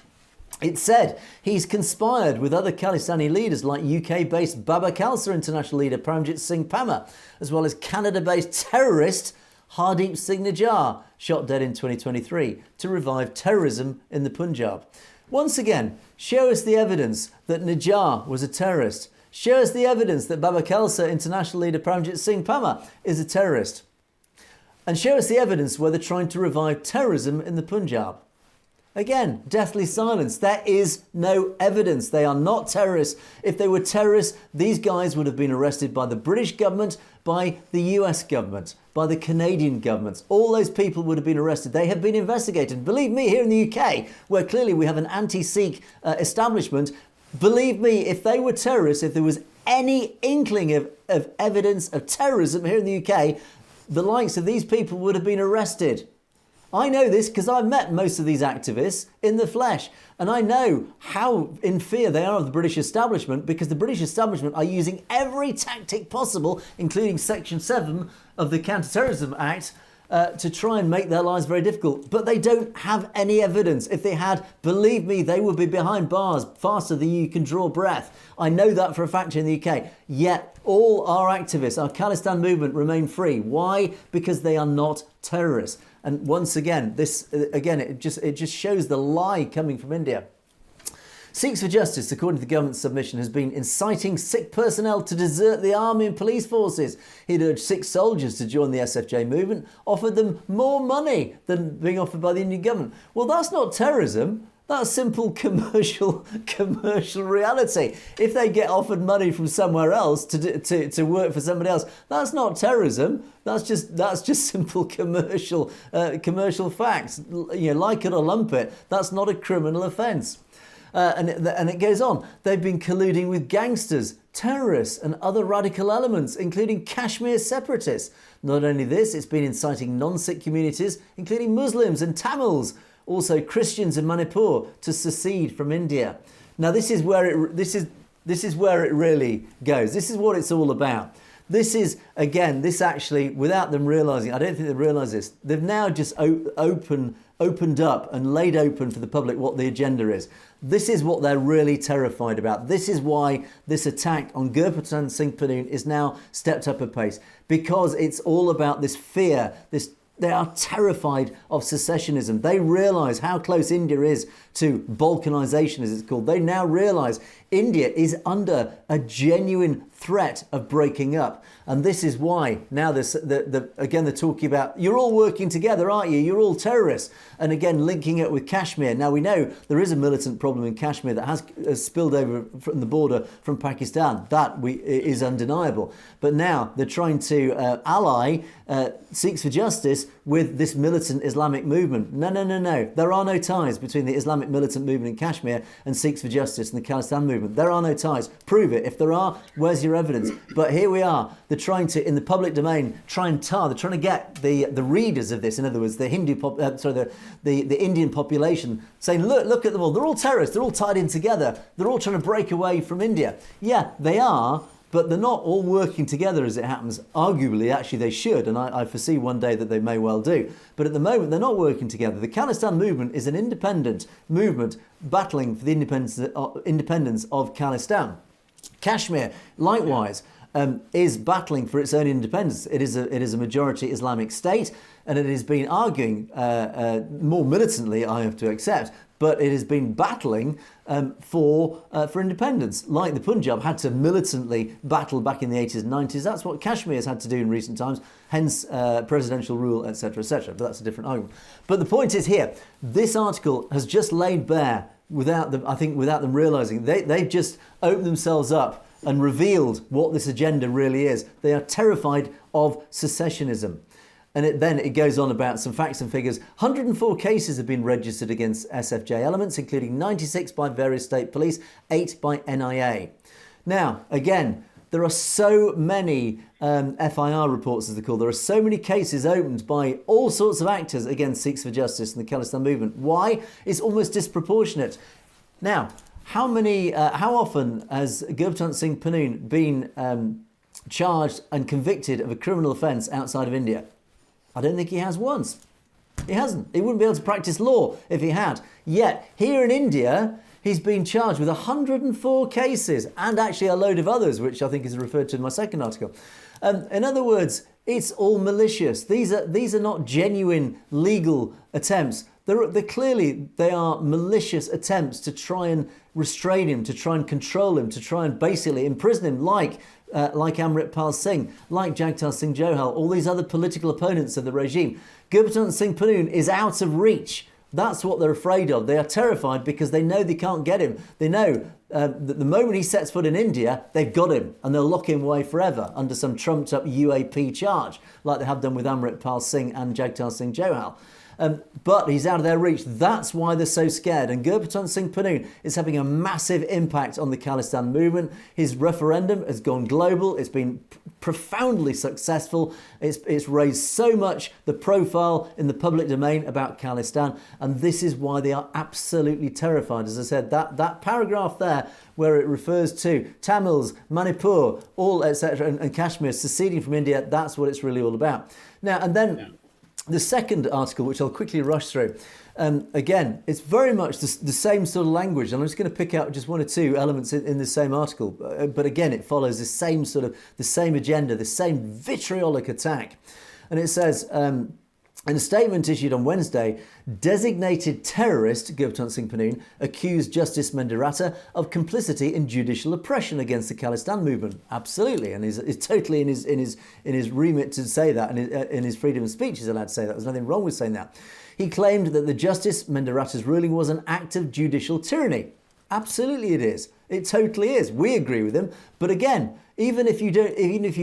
It said he's conspired with other Khalistani leaders like UK-based Baba Khalsa international leader Paramjit Singh Pama, as well as Canada-based terrorist Hardeep Singh Nijjar, shot dead in 2023, to revive terrorism in the Punjab. Once again, show us the evidence that Nijjar was a terrorist. Show us the evidence that Baba Khalsa international leader Paramjit Singh Pama is a terrorist. And show us the evidence where they're trying to revive terrorism in the Punjab. Again, deathly silence. There is no evidence. They are not terrorists. If they were terrorists, these guys would have been arrested by the British government, by the US government, by the Canadian governments. All those people would have been arrested. They have been investigated. Believe me, here in the UK, where clearly we have an anti-Sikh establishment, believe me, if they were terrorists, if there was any inkling of evidence of terrorism here in the UK, the likes of these people would have been arrested. I know this because I've met most of these activists in the flesh, and I know how in fear they are of the British establishment, because the British establishment are using every tactic possible, including Section 7 of the Counter-Terrorism Act, to try and make their lives very difficult. But they don't have any evidence. If they had, believe me, they would be behind bars faster than you can draw breath. I know that for a fact in the UK. Yet all our activists, our Khalistan movement, remain free. Why? Because they are not terrorists. And once again, it just shows the lie coming from India. Sikhs for Justice, according to the government's submission, has been inciting Sikh personnel to desert the army and police forces. He'd urged Sikh soldiers to join the SFJ movement, offered them more money than being offered by the Indian government. Well, that's not terrorism. That's simple commercial reality. If they get offered money from somewhere else to work for somebody else, that's not terrorism. That's just simple commercial facts. You know, like it or lump it, that's not a criminal offence. And it goes on. They've been colluding with gangsters, terrorists and other radical elements, including Kashmir separatists. Not only this, it's been inciting non-Sikh communities, including Muslims and Tamils, also Christians in Manipur, to secede from India. Now this is where it really goes. This is what it's all about. This actually, without them realising, I don't think they realise this, they've now just opened up and laid open for the public what the agenda is. This is what they're really terrified about. This is why this attack on Gurpratap Singh Pannoon is now stepped up a pace, because it's all about this fear, this They are terrified of secessionism. They realise how close India is to Balkanisation, as it's called. They now realise India is under a genuine threat of breaking up. And this is why now again they're talking about, you're all working together, aren't you? You're all terrorists. And again, linking it with Kashmir. Now we know there is a militant problem in Kashmir that has spilled over from the border from Pakistan. That is undeniable. But now they're trying to ally Sikhs for Justice with this militant Islamic movement. No. There are no ties between the Islamic militant movement in Kashmir and Sikhs for Justice and the Khalistan movement. There are no ties. Prove it. If there are, where's your evidence? But here we are. They're trying to, in the public domain, they're trying to get the readers of this, in other words, the the Indian population, saying, look at them all. They're all terrorists. They're all tied in together. They're all trying to break away from India. Yeah, they are. But they're not all working together as it happens. Arguably, actually, they should, and I foresee one day that they may well do. But at the moment, they're not working together. The Khalistan movement is an independent movement battling for the independence of Khalistan. Kashmir, likewise, is battling for its own independence. It is a majority Islamic state, and it has been arguing more militantly, I have to accept, but it has been battling for independence. Like the Punjab had to militantly battle back in the 80s and 90s. That's what Kashmir has had to do in recent times, hence presidential rule, etc., etc. But that's a different argument. But the point is here, this article has just laid bare, without them realising, they've just opened themselves up and revealed what this agenda really is. They are terrified of secessionism. And then it goes on about some facts and figures. 104 cases have been registered against SFJ elements, including 96 by various state police, 8 by NIA. Now, again, there are so many FIR reports, as they're called. There are so many cases opened by all sorts of actors against Sikhs for Justice and the Khalistan movement. Why? It's almost disproportionate. Now, how often has Gurbakhsh Singh Pannu been charged and convicted of a criminal offence outside of India? I don't think he has once. He hasn't. He wouldn't be able to practice law if he had. Yet, here in India, he's been charged with 104 cases and actually a load of others, which I think is referred to in my second article. In other words, it's all malicious. These are not genuine legal attempts. They're clearly malicious attempts to try and restrain him, to try and control him, to try and basically imprison him, like Amritpal Singh, like Jagtar Singh Johal, all these other political opponents of the regime. Gurbakhsh Singh Pannu is out of reach. That's what they're afraid of. They are terrified because they know they can't get him. They know that the moment he sets foot in India, they've got him and they'll lock him away forever under some trumped up UAP charge, like they have done with Amritpal Singh and Jagtar Singh Johal. But he's out of their reach. That's why they're so scared. And Gurbakhsh Singh Pannu is having a massive impact on the Khalistan movement. His referendum has gone global. It's been profoundly successful. It's raised so much the profile in the public domain about Khalistan. And this is why they are absolutely terrified. As I said, that paragraph there where it refers to Tamils, Manipur, all etc. and Kashmir seceding from India, that's what it's really all about. Now, and then... Yeah. The second article, which I'll quickly rush through, again, it's very much the same sort of language, and I'm just going to pick out just one or two elements in the same article. But again, it follows the same agenda, the same vitriolic attack. And it says, in a statement issued on Wednesday, designated terrorist Gurbakhsh Singh Pannu accused Justice Mendiratta of complicity in judicial oppression against the Khalistan movement. Absolutely, and he's totally in his remit to say that, and in his freedom of speech he's allowed to say that. There's nothing wrong with saying that. He claimed that the Justice Mendiratta's ruling was an act of judicial tyranny. Absolutely, it is. It totally is. We agree with him, but again, even if you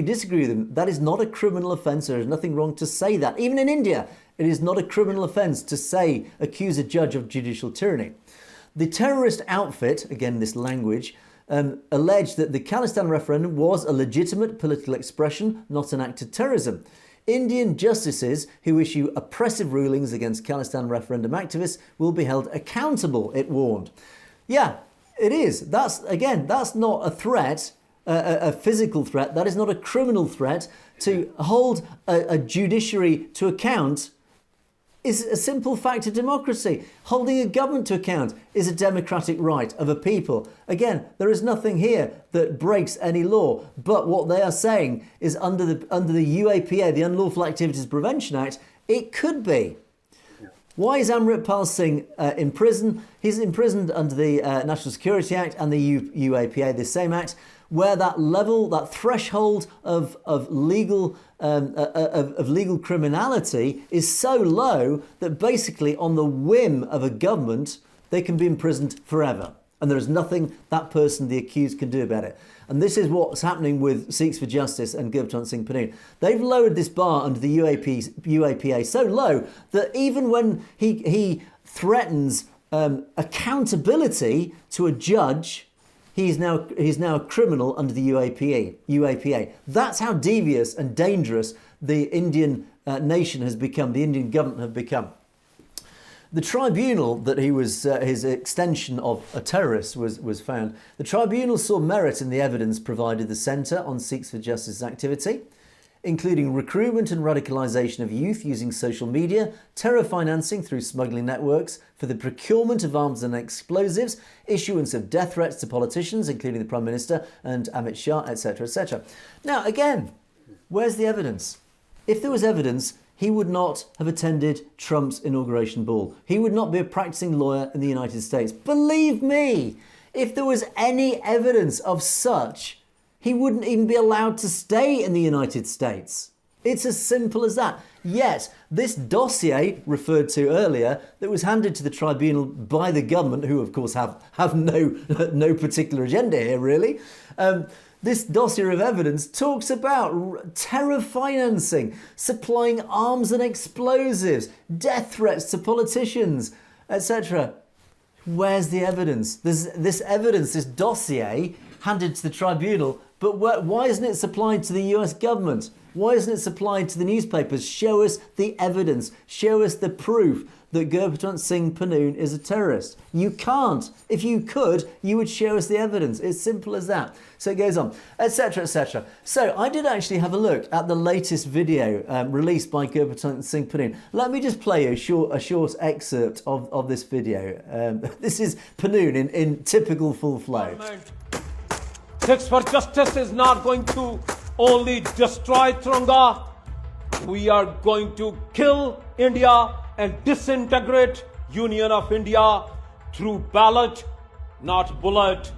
disagree with him, that is not a criminal offence. There is nothing wrong to say that. Even in India, it is not a criminal offence to accuse a judge of judicial tyranny. The terrorist outfit, again this language, alleged that the Khalistan referendum was a legitimate political expression, not an act of terrorism. Indian justices who issue oppressive rulings against Khalistan referendum activists will be held accountable, it warned. Yeah, it is. That's not a threat. A physical threat. That is not a criminal threat. To hold a judiciary to account is a simple fact of democracy. Holding a government to account is a democratic right of a people. Again, there is nothing here that breaks any law, but what they are saying is under the UAPA, the Unlawful Activities Prevention Act, It could be. Why is Amritpal Singh in prison? He's imprisoned under the National Security Act and the UAPA, the same act, where that level, that threshold of legal criminality is so low that basically on the whim of a government, they can be imprisoned forever. And there is nothing that person, the accused, can do about it. And this is what's happening with Sikhs for Justice and Gurbaton Singh Panoon. They've lowered this bar under the UAPA so low that even when he threatens accountability to a judge, he's now a criminal under the UAPA. That's how devious and dangerous the Indian nation has become, the Indian government have become. The tribunal that he was, his extension of a terrorist was found. The tribunal saw merit in the evidence provided the Centre on Sikhs for Justice activity, including recruitment and radicalisation of youth using social media, terror financing through smuggling networks for the procurement of arms and explosives, issuance of death threats to politicians, including the Prime Minister and Amit Shah, etc., etc. Now, again, where's the evidence? If there was evidence, he would not have attended Trump's inauguration ball. He would not be a practicing lawyer in the United States. Believe me, if there was any evidence of such, he wouldn't even be allowed to stay in the United States. It's as simple as that. Yet, this dossier referred to earlier that was handed to the tribunal by the government, who of course have no particular agenda here really, this dossier of evidence talks about terror financing, supplying arms and explosives, death threats to politicians, etc. Where's the evidence? There's this evidence, this dossier handed to the tribunal, but why isn't it supplied to the US government? Why isn't it supplied to the newspapers? Show us the evidence. Show us the proof that Gurbaton Singh Panoon is a terrorist. You can't. If you could, you would show us the evidence. It's simple as that. So it goes on, etc., etc. So I did actually have a look at the latest video released by Gurbaton Singh Panoon. Let me just play a short excerpt of this video. This is Panoon in typical full flow. Sikhs for Justice is not going to only destroy Tiranga. We are going to kill India and disintegrate Union of India through ballot, not bullet.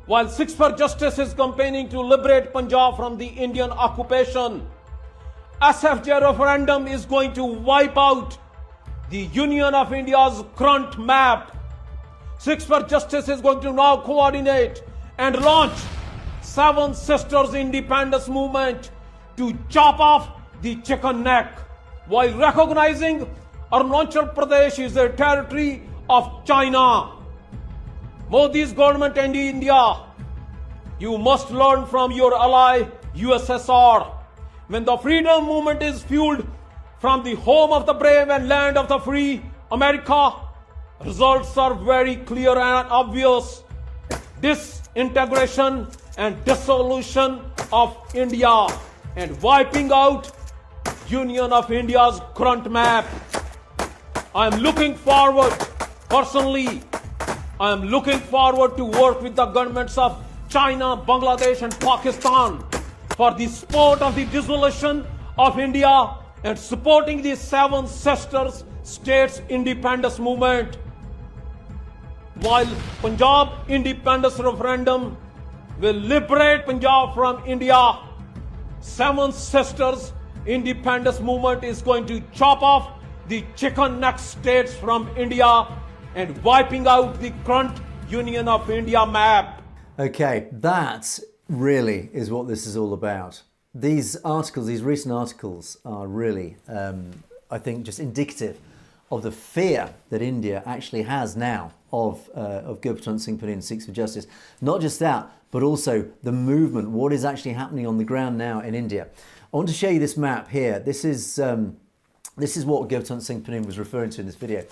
While Sikhs for Justice is campaigning to liberate Punjab from the Indian occupation, SFJ referendum is going to wipe out the Union of India's current map. Sikhs for Justice is going to now coordinate and launch Seven Sisters Independence Movement to chop off the chicken neck, while recognizing Arunachal Pradesh is a territory of China. Modi's government and India, you must learn from your ally USSR. When the freedom movement is fueled from the home of the brave and land of the free, America, results are very clear and obvious. Disintegration and dissolution of India and wiping out Union of India's current map. I am looking forward, personally, I am looking forward to work with the governments of China, Bangladesh and Pakistan for the support of the dissolution of India and supporting the Seven Sisters States Independence Movement. While Punjab independence referendum will liberate Punjab from India, Seven Sisters Independence Movement is going to chop off the chicken neck states from India and wiping out the current Union of India map. Okay, that really is what this is all about. These articles, these recent articles are really, I think, just indicative of the fear that India actually has now of Gurbaton Singh Panoon and Sikhs for Justice. Not just that, but also the movement, what is actually happening on the ground now in India. I want to show you this map here. This is what Gurbaton Singh Panoon was referring to in this video.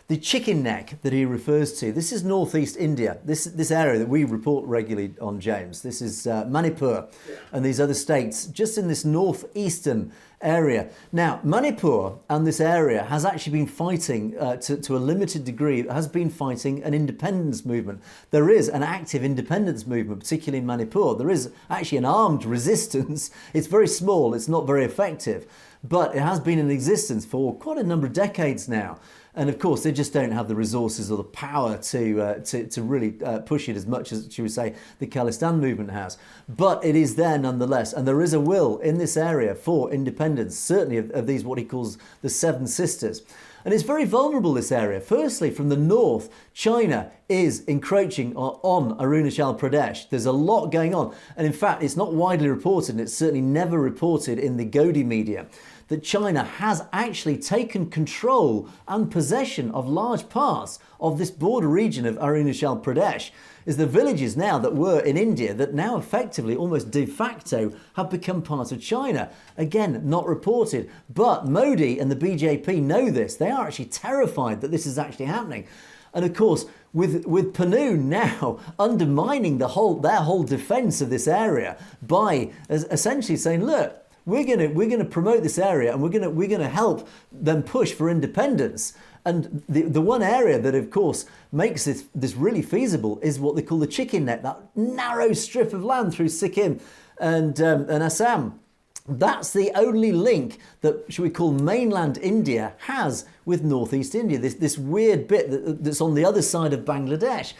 The chicken neck that he refers to, this is northeast India, this area that we report regularly on, James. This is Manipur and these other states just in this northeastern area. Now, Manipur and this area has actually been fighting, to a limited degree, has been fighting an independence movement. There is an active independence movement, particularly in Manipur. There is actually an armed resistance. It's very small, it's not very effective, but it has been in existence for quite a number of decades now. And of course, they just don't have the resources or the power to really push it as much as, should we say, the Khalistan movement has. But it is there nonetheless. And there is a will in this area for independence, certainly of these, what he calls the Seven Sisters. And it's very vulnerable, this area. Firstly, from the north, China is encroaching on Arunachal Pradesh. There's a lot going on. And in fact, it's not widely reported, and it's certainly never reported in the Godi media, that China has actually taken control and possession of large parts of this border region of Arunachal Pradesh. Is the villages now that were in India that now effectively, almost de facto, have become part of China. Again, not reported. But Modi and the BJP know this. They are actually terrified that this is actually happening. And of course, with Panoon now undermining their whole defence of this area by essentially saying, look, we're going to promote this area, and we're going to help them push for independence. And the one area that, of course, makes this really feasible is what they call the chicken neck, that narrow strip of land through Sikkim and Assam. That's the only link that, should we call, mainland India has with northeast India, this weird bit that's on the other side of Bangladesh.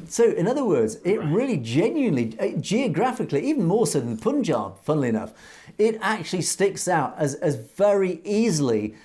So, in other words, it really genuinely, geographically, even more so than Punjab, funnily enough, it actually sticks out as very easily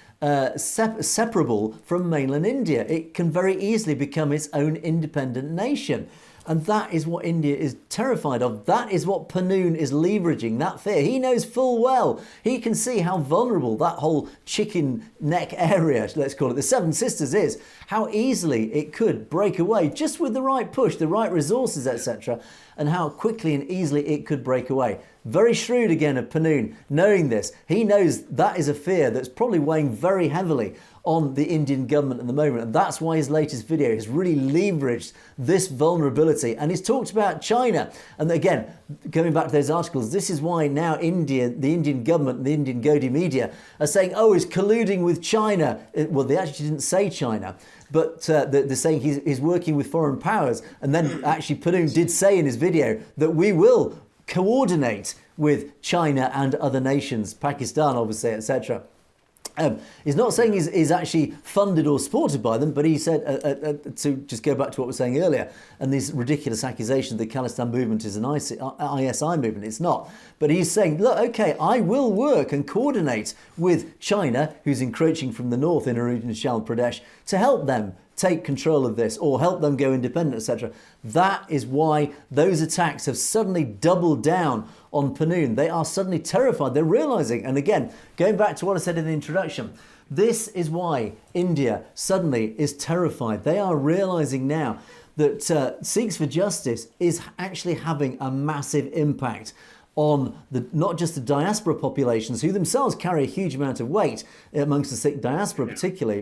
separable from mainland India. It can very easily become its own independent nation. And that is what India is terrified of. That is what Panoon is leveraging, that fear. He knows full well. He can see how vulnerable that whole chicken neck area, let's call it, the Seven Sisters is, how easily it could break away just with the right push, the right resources, etc., and how quickly and easily it could break away. Very shrewd again of Panoon, knowing this. He knows that is a fear that's probably weighing very heavily on the Indian government at the moment, and that's why his latest video has really leveraged this vulnerability, and he's talked about China. And again, going back to those articles, this is why now India, the Indian government, the Indian Godi media are saying, oh, he's colluding with China. Well, they actually didn't say China, but they're saying he's working with foreign powers. And then actually Panoon did say in his video that we will coordinate with China and other nations, Pakistan obviously, etc. He's not saying he's actually funded or supported by them, but he said, to just go back to what we were saying earlier, and these ridiculous accusations that the Khalistan movement is an ISI movement. It's not. But he's saying, look, okay, I will work and coordinate with China, who's encroaching from the north in Arunachal Pradesh, to help them take control of this or help them go independent, etc. That is why those attacks have suddenly doubled down on Panoon. They are suddenly terrified. They're realizing, and again, going back to what I said in the introduction, this is why India suddenly is terrified. They are realizing now that Sikhs for Justice is actually having a massive impact on not just the diaspora populations, who themselves carry a huge amount of weight amongst the Sikh diaspora particularly,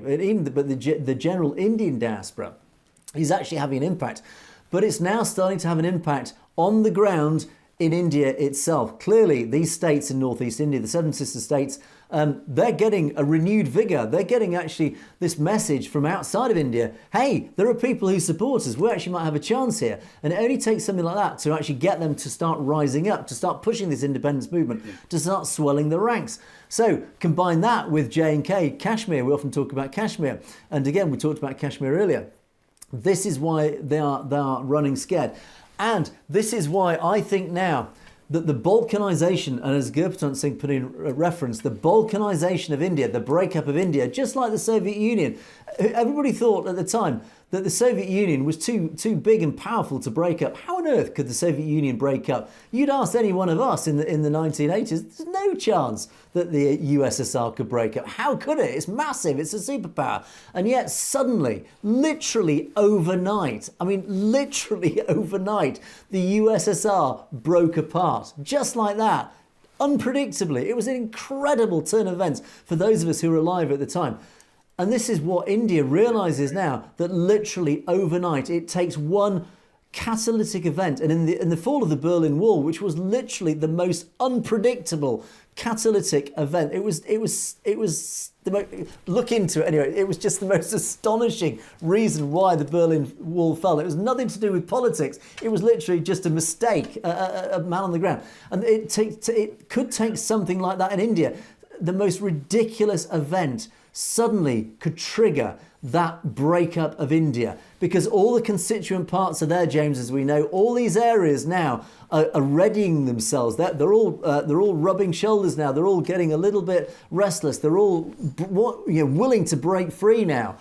but the general Indian diaspora is actually having an impact. But it's now starting to have an impact on the ground in India itself. Clearly, these states in northeast India, the Seven Sister states, they're getting a renewed vigour. They're getting actually this message from outside of India, hey, there are people who support us. We actually might have a chance here. And it only takes something like that to actually get them to start rising up, to start pushing this independence movement, to start swelling the ranks. So combine that with J&K, Kashmir. We often talk about Kashmir. And again, we talked about Kashmir earlier. This is why they are running scared. And this is why I think now that the balkanization, and as Gurpatan Singh Panoon referenced, the balkanization of India, the breakup of India, just like the Soviet Union, everybody thought at the time that the Soviet Union was too big and powerful to break up. How on earth could the Soviet Union break up? You'd ask any one of us in the 1980s, there's no chance that the USSR could break up. How could it? It's massive, it's a superpower. And yet suddenly, literally overnight, the USSR broke apart, just like that. Unpredictably. It was an incredible turn of events for those of us who were alive at the time. And this is what India realizes now, that literally overnight it takes one catalytic event. And in the fall of the Berlin Wall, which was literally the most unpredictable catalytic event, it was look into it anyway. It was just the most astonishing reason why the Berlin Wall fell. It was nothing to do with politics. It was literally just a mistake, a man on the ground. And it could take something like that in India. The most ridiculous event suddenly could trigger that breakup of India, because all the constituent parts are there, James, as we know. All these areas now are readying themselves. They're all rubbing shoulders now. They're all getting a little bit restless. They're all willing to break free now.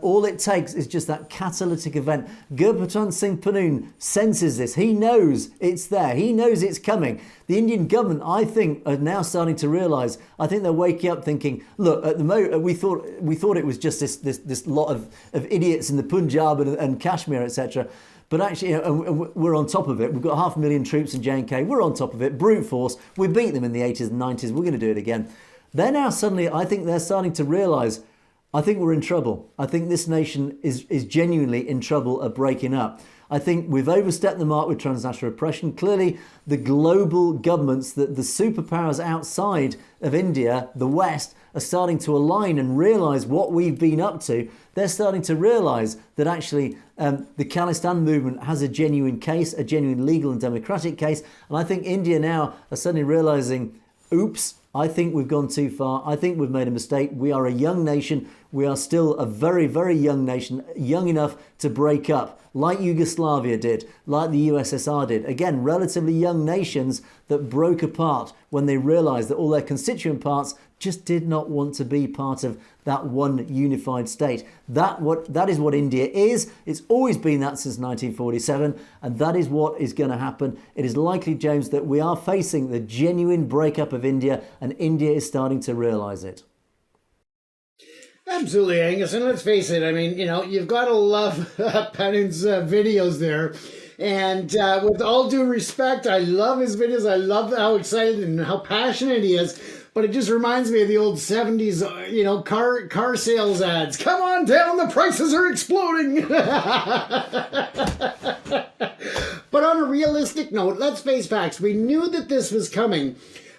All it takes is just that catalytic event. Gurpatan Singh Pannu senses this. He knows it's there. He knows it's coming. The Indian government, I think, are now starting to realise. I think they're waking up thinking, look, at the moment we thought it was just this lot of idiots in the Punjab and Kashmir, etc. But actually, we're on top of it. We've got 500,000 troops in J&K. We're on top of it. Brute force. We beat them in the 80s and 90s. We're going to do it again. They're now suddenly, I think they're starting to realise, I think we're in trouble. I think this nation is genuinely in trouble of breaking up. I think we've overstepped the mark with transnational repression. Clearly, the global governments, the superpowers outside of India, the West, are starting to align and realise what we've been up to. They're starting to realise that actually the Khalistan movement has a genuine case, a genuine legal and democratic case. And I think India now are suddenly realising, oops, I think we've gone too far. I think we've made a mistake. We are a young nation. We are still a very, very young nation, young enough to break up, like Yugoslavia did, like the USSR did. Again, relatively young nations that broke apart when they realised that all their constituent parts just did not want to be part of that one unified state. That is what India is. It's always been that since 1947, and that is what is going to happen. It is likely, James, that we are facing the genuine breakup of India, and India is starting to realise it. Absolutely, Angus. And let's face it, I mean, you've got to love Pannun's videos there. And with all due respect, I love his videos. I love how excited and how passionate he is. But it just reminds me of the old 70s, car sales ads. Come on down, the prices are exploding. But on a realistic note, let's face facts. We knew that this was coming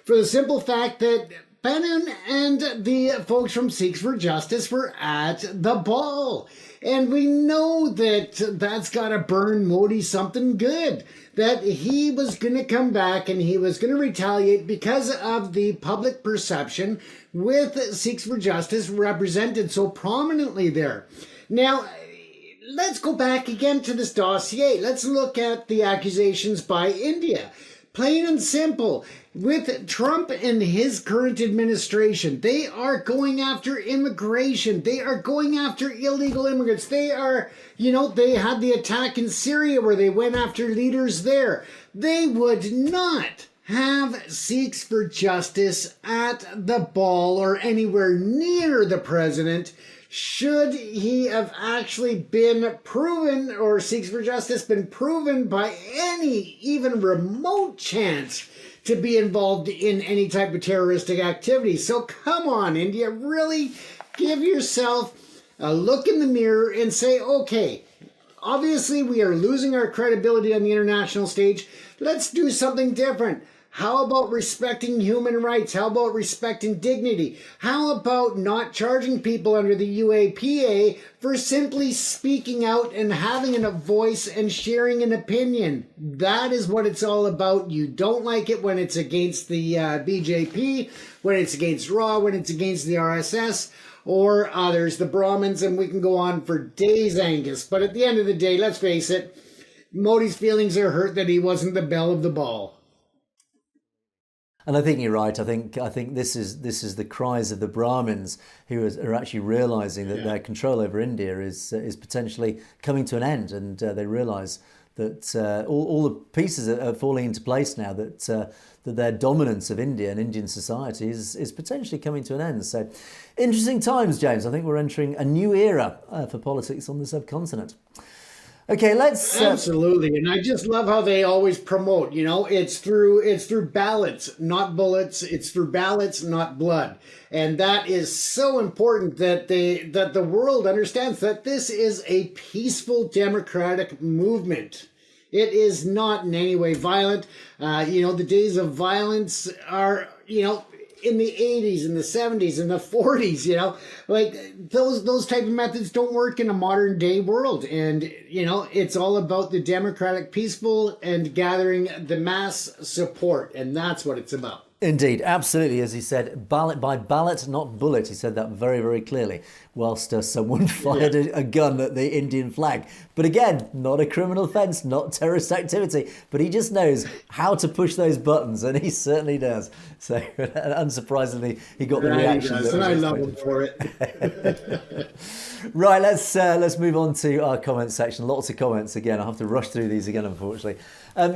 for the simple fact that Pannun and the folks from Sikhs for Justice were at the ball. And we know that that's got to burn Modi something good. That he was going to come back and he was going to retaliate because of the public perception with Sikhs for Justice represented so prominently there. Now, let's go back again to this dossier. Let's look at the accusations by India. Plain and simple, with Trump and his current administration, they are going after immigration. They are going after illegal immigrants. They are, they had the attack in Syria where they went after leaders there. They would not have Sikhs for Justice at the ball or anywhere near the president should he have actually been proven, or Sikhs for Justice been proven by any even remote chance to be involved in any type of terroristic activity. So come on, India, really give yourself a look in the mirror and say, okay, obviously we are losing our credibility on the international stage. Let's do something different. How about respecting human rights? How about respecting dignity? How about not charging people under the UAPA for simply speaking out and having a voice and sharing an opinion? That is what it's all about. You don't like it when it's against the BJP, when it's against RAW, when it's against the RSS, or others, the Brahmins, and we can go on for days, Angus. But at the end of the day, let's face it, Modi's feelings are hurt that he wasn't the belle of the ball. And I think you're right. I think this is the cries of the Brahmins who are actually realising that their control over India is potentially coming to an end, and they realise that all the pieces are falling into place now. That their dominance of India and Indian society is potentially coming to an end. So, interesting times, James. I think we're entering a new era for politics on the subcontinent. Okay, let's Absolutely, and I just love how they always promote. It's through ballots, not bullets. It's through ballots, not blood, and that is so important that the world understands that this is a peaceful democratic movement. It is not in any way violent. The days of violence are in the 80s and the 70s and the 40s, like those type of methods don't work in a modern day world. And, it's all about the democratic, peaceful, and gathering the mass support. And that's what it's about. Indeed, absolutely. As he said, ballot by ballot, not bullet. He said that very, very clearly, whilst someone fired a gun at the Indian flag. But again, not a criminal offence, not terrorist activity. But he just knows how to push those buttons, and he certainly does. So, unsurprisingly, he got the reaction. He does, and I love him for it. Right, let's move on to our comment section. Lots of comments again. I'll have to rush through these again, unfortunately.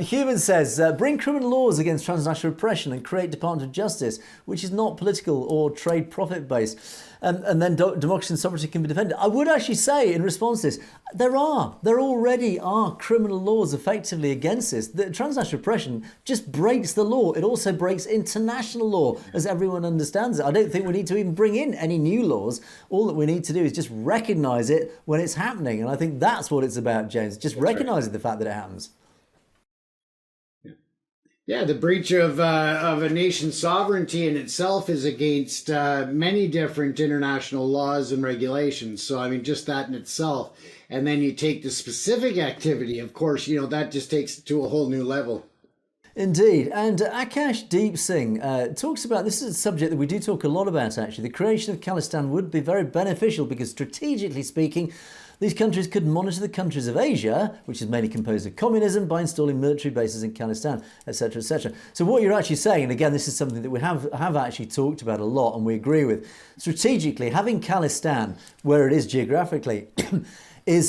Human says, bring criminal laws against transnational repression and create Department of Justice, which is not political or trade profit based. And then democracy and sovereignty can be defended. I would actually say, in response to this, there already are criminal laws effectively against this. The transnational repression just breaks the law. It also breaks international law, as everyone understands it. I don't think we need to even bring in any new laws. All that we need to do is just recognise it when it's happening. And I think that's what it's about, James, just recognising the fact that it happens. Yeah, the breach of a nation's sovereignty in itself is against many different international laws and regulations. So, I mean, just that in itself. And then you take the specific activity, of course, that just takes it to a whole new level. Indeed. And Akash Deep Singh talks about, this is a subject that we do talk a lot about, actually. The creation of Khalistan would be very beneficial because, strategically speaking, these countries could monitor the countries of Asia, which is mainly composed of communism, by installing military bases in Khalistan, etc., etc. So what you're actually saying, and again, this is something that we have actually talked about a lot and we agree with, strategically, having Khalistan where it is geographically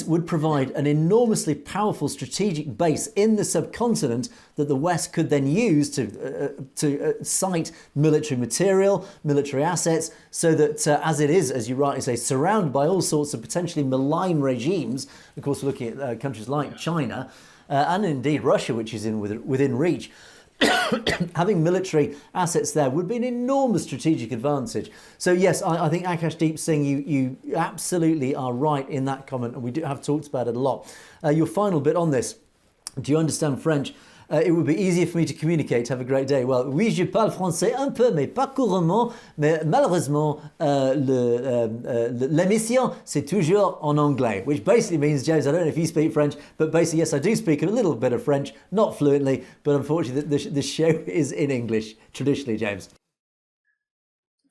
would provide an enormously powerful strategic base in the subcontinent that the West could then use to cite military material, military assets, so that as it is, as you rightly say, surrounded by all sorts of potentially malign regimes. Of course, we're looking at countries like China and indeed Russia, which is within reach. Having military assets there would be an enormous strategic advantage. So yes, I think Akash Deep Singh, you absolutely are right in that comment, and we have talked about it a lot. Your final bit on this, do you understand French? It would be easier for me to communicate. Have a great day. Well, oui, je parle français un peu, mais pas couramment. Mais malheureusement, l'émission, c'est toujours en anglais, which basically means, James, I don't know if you speak French, but basically, yes, I do speak a little bit of French, not fluently, but unfortunately, the show is in English, traditionally, James.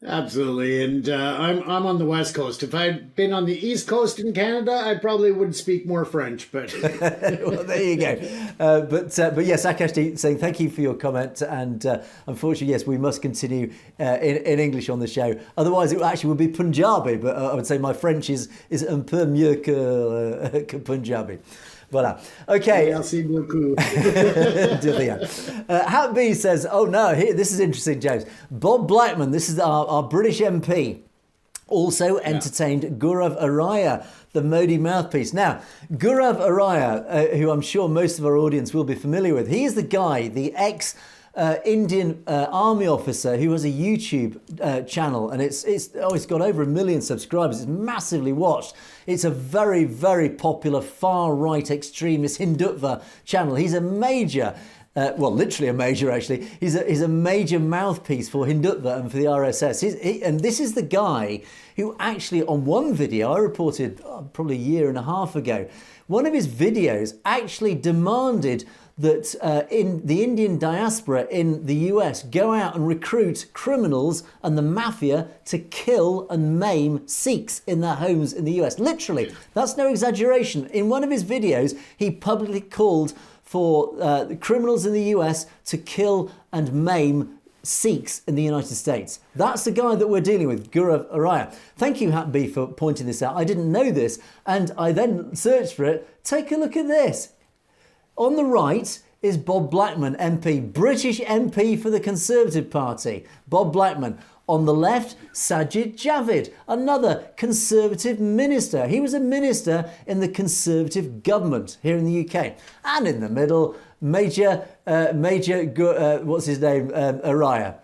Absolutely, and I'm on the West Coast. If I'd been on the East Coast in Canada, I probably would speak more French. But well, there you go. But yes, Akash saying thank you for your comment, and unfortunately, yes, we must continue in English on the show. Otherwise, it actually would be Punjabi. But I would say my French is un peu mieux que Punjabi. Voilà. Okay. Merci beaucoup. Hat B says, oh no, this is interesting, James. Bob Blackman, this is our British MP, also entertained Gaurav Araya, the Modi mouthpiece. Now, Gaurav Araya, who I'm sure most of our audience will be familiar with, he is the guy, the Indian army officer who has a YouTube channel, and it's got over 1 million subscribers. It's massively watched. It's a very, very popular far-right extremist Hindutva channel. He's a major, literally a major actually. He's a major mouthpiece for Hindutva and for the RSS. And this is the guy who actually, on one video I reported probably a year and a half ago, one of his videos actually demanded that in the Indian diaspora in the US go out and recruit criminals and the mafia to kill and maim Sikhs in their homes in the US. Literally, that's no exaggeration. In one of his videos, he publicly called for criminals in the US to kill and maim Sikhs in the United States. That's the guy that we're dealing with, Gaurav Araya. Thank you, Hat B, for pointing this out. I didn't know this, and I then searched for it. Take a look at this. On the right is Bob Blackman, MP, British MP for the Conservative Party. Bob Blackman. On the left, Sajid Javid, another Conservative minister. He was a minister in the Conservative government here in the UK. And in the middle, Major what's his name? Gaurav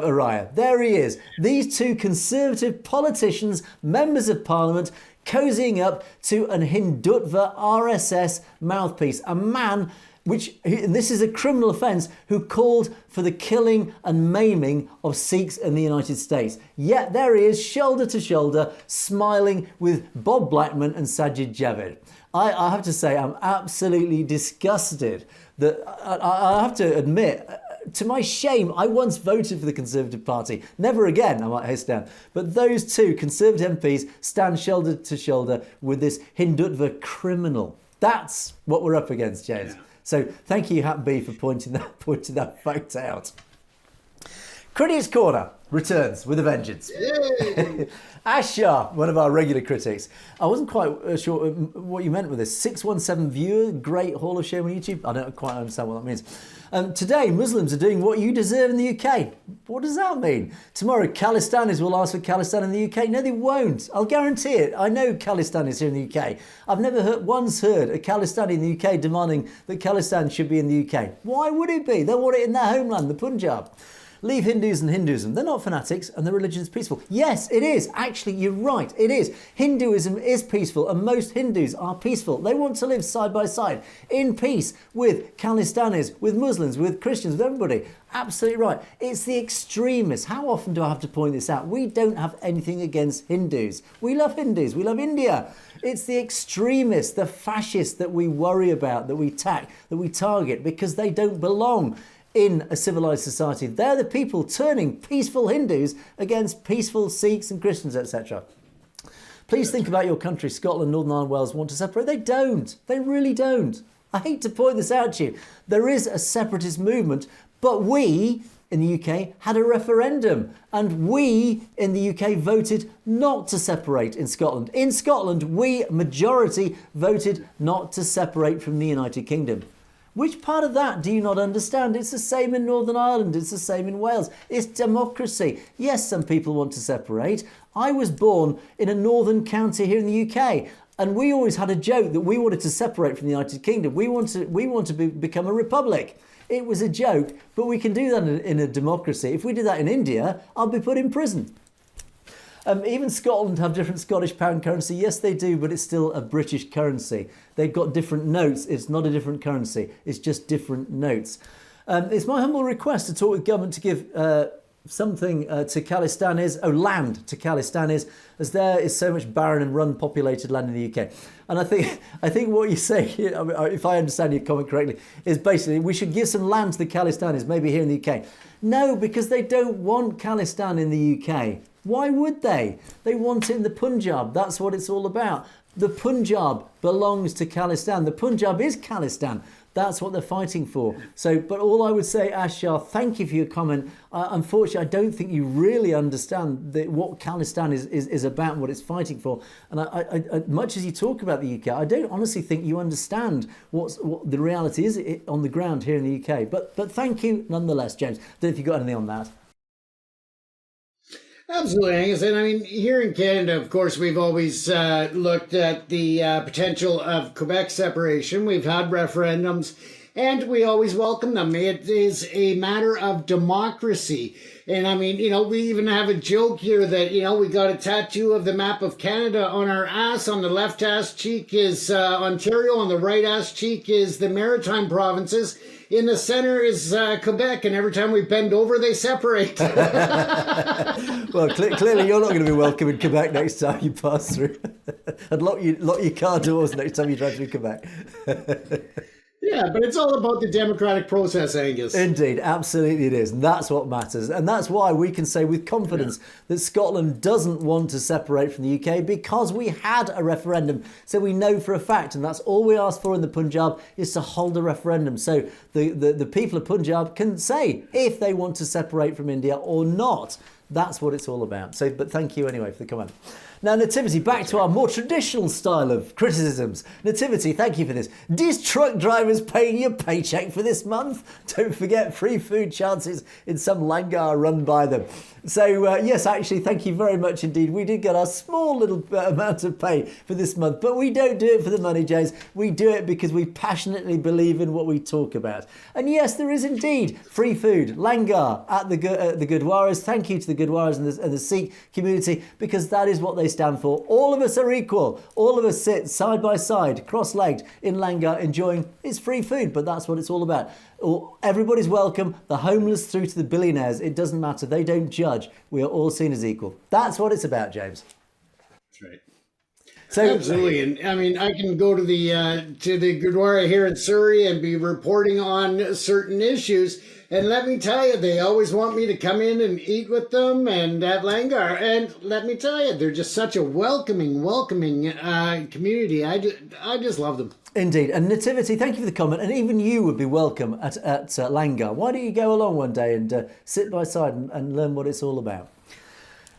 Araya. There he is. These two Conservative politicians, members of Parliament, cozying up to an Hindutva RSS mouthpiece, a man and this is a criminal offence, who called for the killing and maiming of Sikhs in the United States. Yet there he is, shoulder to shoulder, smiling with Bob Blackman and Sajid Javid. I have to say, I'm absolutely disgusted that I have to admit, to my shame, I once voted for the Conservative Party. Never again, I might haste down. But those two Conservative MPs stand shoulder to shoulder with this Hindutva criminal. That's what we're up against, James. Yeah. So thank you, Hat B, for pointing that fact out. Critics Corner returns with a vengeance. Ash Shah, one of our regular critics. I wasn't quite sure what you meant with this. 617 viewer, great Hall of Shame on YouTube. I don't quite understand what that means. Today, Muslims are doing what you deserve in the UK. What does that mean? Tomorrow, Khalistanis will ask for Khalistan in the UK. No, they won't. I'll guarantee it. I know Khalistanis here in the UK. I've never once heard a Khalistani in the UK demanding that Khalistan should be in the UK. Why would it be? They want it in their homeland, the Punjab. Leave Hindus and Hinduism. They're not fanatics and their religion is peaceful. Yes, it is. Actually, you're right. It is. Hinduism is peaceful and most Hindus are peaceful. They want to live side by side in peace with Khalistanis, with Muslims, with Christians, with everybody. Absolutely right. It's the extremists. How often do I have to point this out? We don't have anything against Hindus. We love Hindus. We love India. It's the extremists, the fascists that we worry about, that we attack, that we target because they don't belong in a civilised society. They're the people turning peaceful Hindus against peaceful Sikhs and Christians, etc. Please think about your country. Scotland, Northern Ireland, Wales want to separate. They don't. They really don't. I hate to point this out to you. There is a separatist movement, but we in the UK had a referendum and we in the UK voted not to separate in Scotland. In Scotland, we, majority, voted not to separate from the United Kingdom. Which part of that do you not understand? It's the same in Northern Ireland. It's the same in Wales. It's democracy. Yes, some people want to separate. I was born in a northern county here in the UK, and we always had a joke that we wanted to separate from the United Kingdom. We want to become a republic. It was a joke, but we can do that in a democracy. If we do that in India, I'll be put in prison. Even Scotland have different Scottish pound currency. Yes, they do, but it's still a British currency. They've got different notes. It's not a different currency. It's just different notes. It's my humble request to talk with government to give something to Khalistanis, land to Khalistanis, as there is so much barren and unpopulated land in the UK. And I think what you say here, if I understand your comment correctly, is basically we should give some land to the Khalistanis, maybe here in the UK. No, because they don't want Khalistan in the UK. Why would they? They want it in the Punjab. That's what it's all about. The Punjab belongs to Khalistan. The Punjab is Khalistan. That's what they're fighting for. So, but all I would say, Ash Shah, thank you for your comment. Unfortunately, I don't think you really understand what Khalistan is about and what it's fighting for. And I, much as you talk about the UK, I don't honestly think you understand what the reality is on the ground here in the UK. But thank you nonetheless, James. I don't know if you've got anything on that. Absolutely, Angus. And I mean, here in Canada, of course, we've always looked at the potential of Quebec separation. We've had referendums, and we always welcome them. It is a matter of democracy. And I mean, we even have a joke here that, we got a tattoo of the map of Canada on our ass. On the left ass cheek is Ontario. On the right ass cheek is the Maritime provinces. In the center is Quebec, and every time we bend over, they separate. Well, clearly you're not going to be welcome in Quebec next time you pass through. And lock your car doors next time you drive through Quebec. Yeah, but it's all about the democratic process, Angus. Indeed, absolutely it is. And that's what matters. And that's why we can say with confidence that Scotland doesn't want to separate from the UK, because we had a referendum. So we know for a fact, and that's all we ask for in the Punjab, is to hold a referendum. So the people of Punjab can say if they want to separate from India or not. That's what it's all about. So, but thank you anyway for the comment. Now, Nativity, back to our more traditional style of criticisms. Nativity, thank you for this. These truck drivers paying your paycheck for this month? Don't forget free food chances in some langar run by them. So, yes, actually, thank you very much indeed. We did get our small little amount of pay for this month, but we don't do it for the money, James. We do it because we passionately believe in what we talk about. And yes, there is indeed free food, langar at the Gurdwaras. Thank you to the Gurdwaras and the Sikh community, because that is what they stand for. All of us are equal. All of us sit side by side, cross-legged in langar, enjoying it's free food, but that's what it's all about. Everybody's welcome, the homeless through to the billionaires. It doesn't matter. They don't judge. We are all seen as equal. That's what it's about, James. That's right. So, absolutely. And I mean, I can go to the Gurdwara here in Surrey and be reporting on certain issues. And let me tell you, they always want me to come in and eat with them and have langar. And let me tell you, they're just such a welcoming community. I just love them. Indeed. And Nativity, thank you for the comment. And even you would be welcome at langar. Why don't you go along one day and sit by side and learn what it's all about?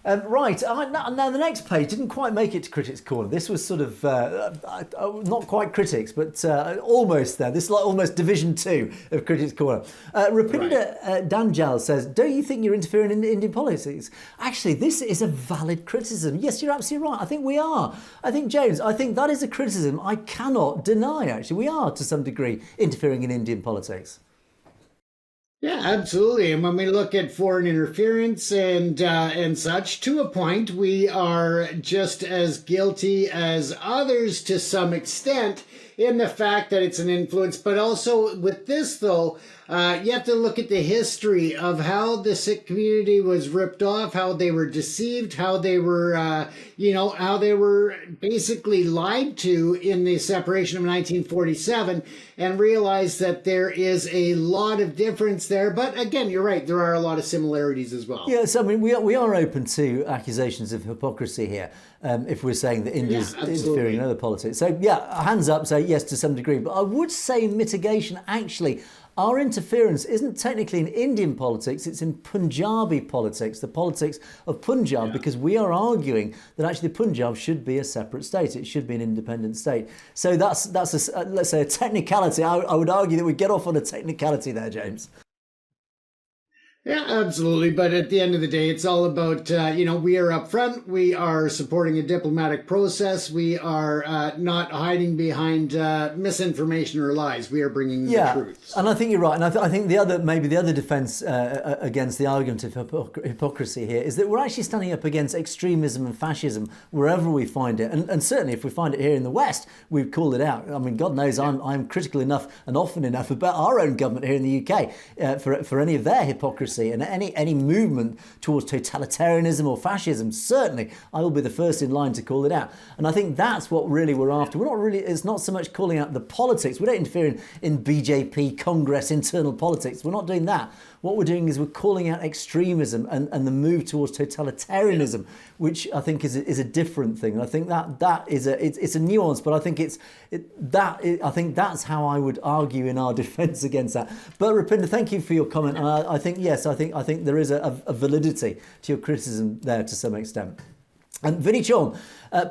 Right, now the next page didn't quite make it to Critics Corner. This was sort of, not quite critics, but almost there. This is like almost Division 2 of Critics Corner. Rupinder Danjal says, don't you think you're interfering in Indian politics? Actually, this is a valid criticism. Yes, you're absolutely right. I think we are. I think, James, I think that is a criticism I cannot deny, actually. We are, to some degree, interfering in Indian politics. Yeah, absolutely. And when we look at foreign interference and such, to a point, we are just as guilty as others to some extent in the fact that it's an influence. But also with this, though, you have to look at the history of how the Sikh community was ripped off, how they were deceived, how they were, how they were basically lied to in the separation of 1947, and realize that there is a lot of difference there. But again, you're right, there are a lot of similarities as well. Yes, I mean, we are open to accusations of hypocrisy here, if we're saying that India's interfering in other politics. So, yeah, hands up, say yes to some degree. But I would say mitigation, actually, our interference isn't technically in Indian politics, it's in Punjabi politics, the politics of Punjab, because we are arguing that actually Punjab should be a separate state. It should be an independent state. So that's let's say a technicality. I would argue that we get off on a technicality there, James. Yeah, absolutely. But at the end of the day, it's all about, we are upfront. We are supporting a diplomatic process. We are not hiding behind misinformation or lies. We are bringing the truth. And I think you're right. And I think the other defence against the argument of hypocrisy here is that we're actually standing up against extremism and fascism wherever we find it. And certainly if we find it here in the West, we've called it out. I mean, God knows I'm critical enough and often enough about our own government here in the UK for any of their hypocrisy. And any movement towards totalitarianism or fascism, certainly I will be the first in line to call it out. And I think that's what really we're after. It's not so much calling out the politics. We don't interfere in BJP, Congress, internal politics. We're not doing that. What we're doing is we're calling out extremism and the move towards totalitarianism, which I think is a different thing. And I think that is it's a nuance, but I think I think that's how I would argue in our defence against that. But Rupinder, thank you for your comment. And I think yes, I think there is a validity to your criticism there to some extent. And Vinny Chorn,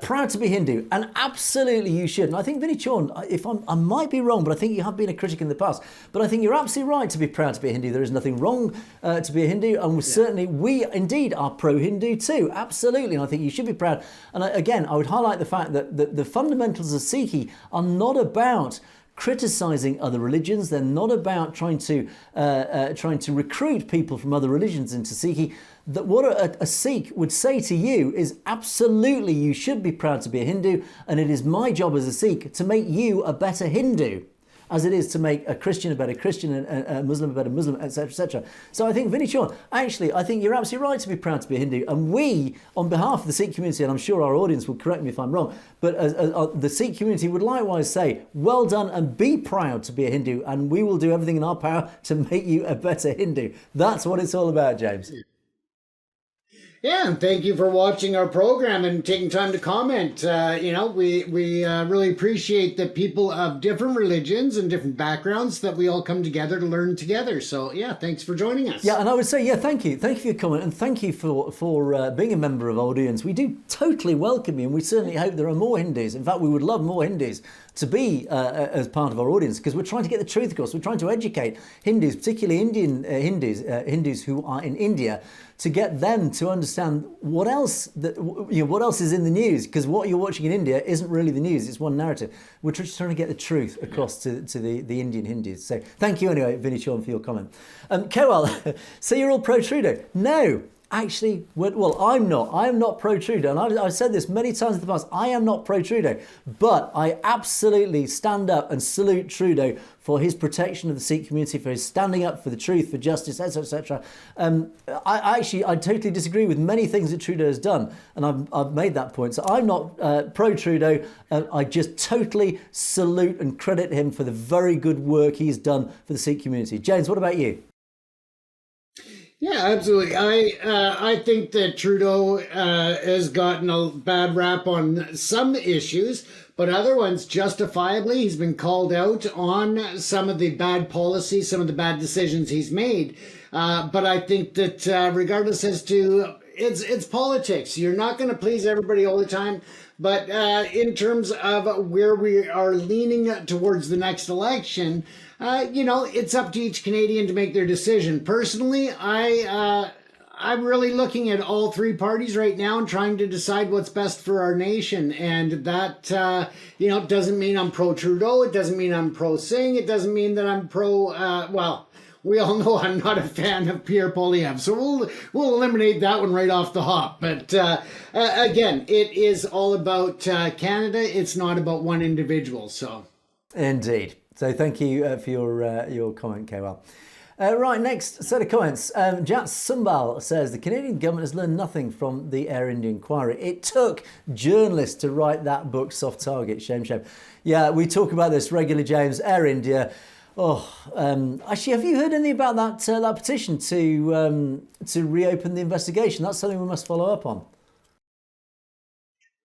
proud to be Hindu, and absolutely you should. And I think Vinny Chorn, I might be wrong, but I think you have been a critic in the past. But I think you're absolutely right to be proud to be a Hindu. There is nothing wrong to be a Hindu, and certainly we indeed are pro-Hindu too. Absolutely, and I think you should be proud. And again, I would highlight the fact that the fundamentals of Sikhi are not about criticising other religions. They're not about trying to recruit people from other religions into Sikhi. That what a Sikh would say to you is absolutely you should be proud to be a Hindu, and it is my job as a Sikh to make you a better Hindu, as it is to make a Christian a better Christian and a Muslim a better Muslim, etc., etc. So I think, Vinny Chorn, actually, I think you're absolutely right to be proud to be a Hindu. And we, on behalf of the Sikh community, and I'm sure our audience will correct me if I'm wrong, but the Sikh community would likewise say, well done and be proud to be a Hindu, and we will do everything in our power to make you a better Hindu. That's what it's all about, James. Yeah, and thank you for watching our program and taking time to comment. We really appreciate that people of different religions and different backgrounds, that we all come together to learn together. So yeah, thanks for joining us. Yeah, and I would say, thank you for your comment, and thank you for being a member of our audience. We do totally welcome you, and we certainly hope there are more Hindus. In fact, we would love more Hindus to be as part of our audience, because we're trying to get the truth across. We're trying to educate Hindus, particularly Indian Hindus who are in India, to get them to understand what else is in the news, because what you're watching in India isn't really the news, it's one narrative. We're just trying to get the truth across to the Indian Hindus. So thank you anyway, Vitriolic, for your comment. Kewal, so you're all pro-Trudeau? No. Actually, well, I'm not. I am not pro-Trudeau. And I've said this many times in the past. I am not pro-Trudeau. But I absolutely stand up and salute Trudeau for his protection of the Sikh community, for his standing up for the truth, for justice, etc., etc. I totally disagree with many things that Trudeau has done. And I've made that point. So I'm not pro-Trudeau. I just totally salute and credit him for the very good work he's done for the Sikh community. James, what about you? Yeah, absolutely. I think that Trudeau has gotten a bad rap on some issues, but other ones, justifiably, he's been called out on some of the bad policies, some of the bad decisions he's made. But I think that regardless as to, it's politics. You're not going to please everybody all the time. But in terms of where we are leaning towards the next election, it's up to each Canadian to make their decision. Personally, I'm really looking at all three parties right now and trying to decide what's best for our nation. And that, doesn't mean I'm pro-Trudeau. It doesn't mean I'm pro-Singh. It doesn't mean that I'm we all know I'm not a fan of Pierre Poilievre, so we'll eliminate that one right off the hop. But again, it is all about Canada. It's not about one individual. So, indeed. So thank you for your comment, Kewal. Right, next set of comments. Jat Sumbal says the Canadian government has learned nothing from the Air India inquiry. It took journalists to write that book, Soft Target. Shame, shame. Yeah, we talk about this regularly, James. Air India. Actually, have you heard anything about that petition to reopen the investigation? That's something we must follow up on.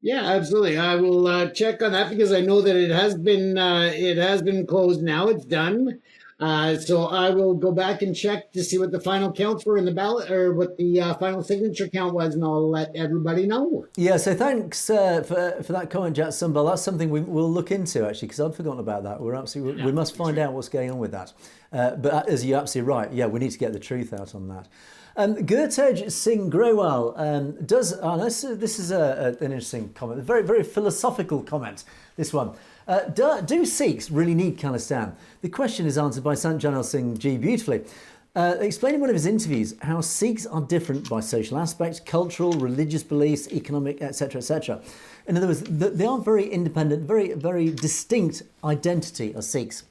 Yeah, absolutely. I will check on that, because I know that it has been closed now. It's done. So I will go back and check to see what the final counts were in the ballot, or what the final signature count was, and I'll let everybody know. Yeah, so thanks for that comment, Jack Sumbal. That's something we'll look into, actually, because I'd forgotten about that. We must find out what's going on with that. But as you're absolutely right, yeah, we need to get the truth out on that. Gurtej Singh Growal this is an interesting comment, a very, very philosophical comment, this one. Do Sikhs really need Khalistan? The question is answered by Sant Janal Singh G beautifully. Explained in one of his interviews how Sikhs are different by social aspects, cultural, religious beliefs, economic, etc., etc. In other words, they are very independent, very, very distinct identity of Sikhs.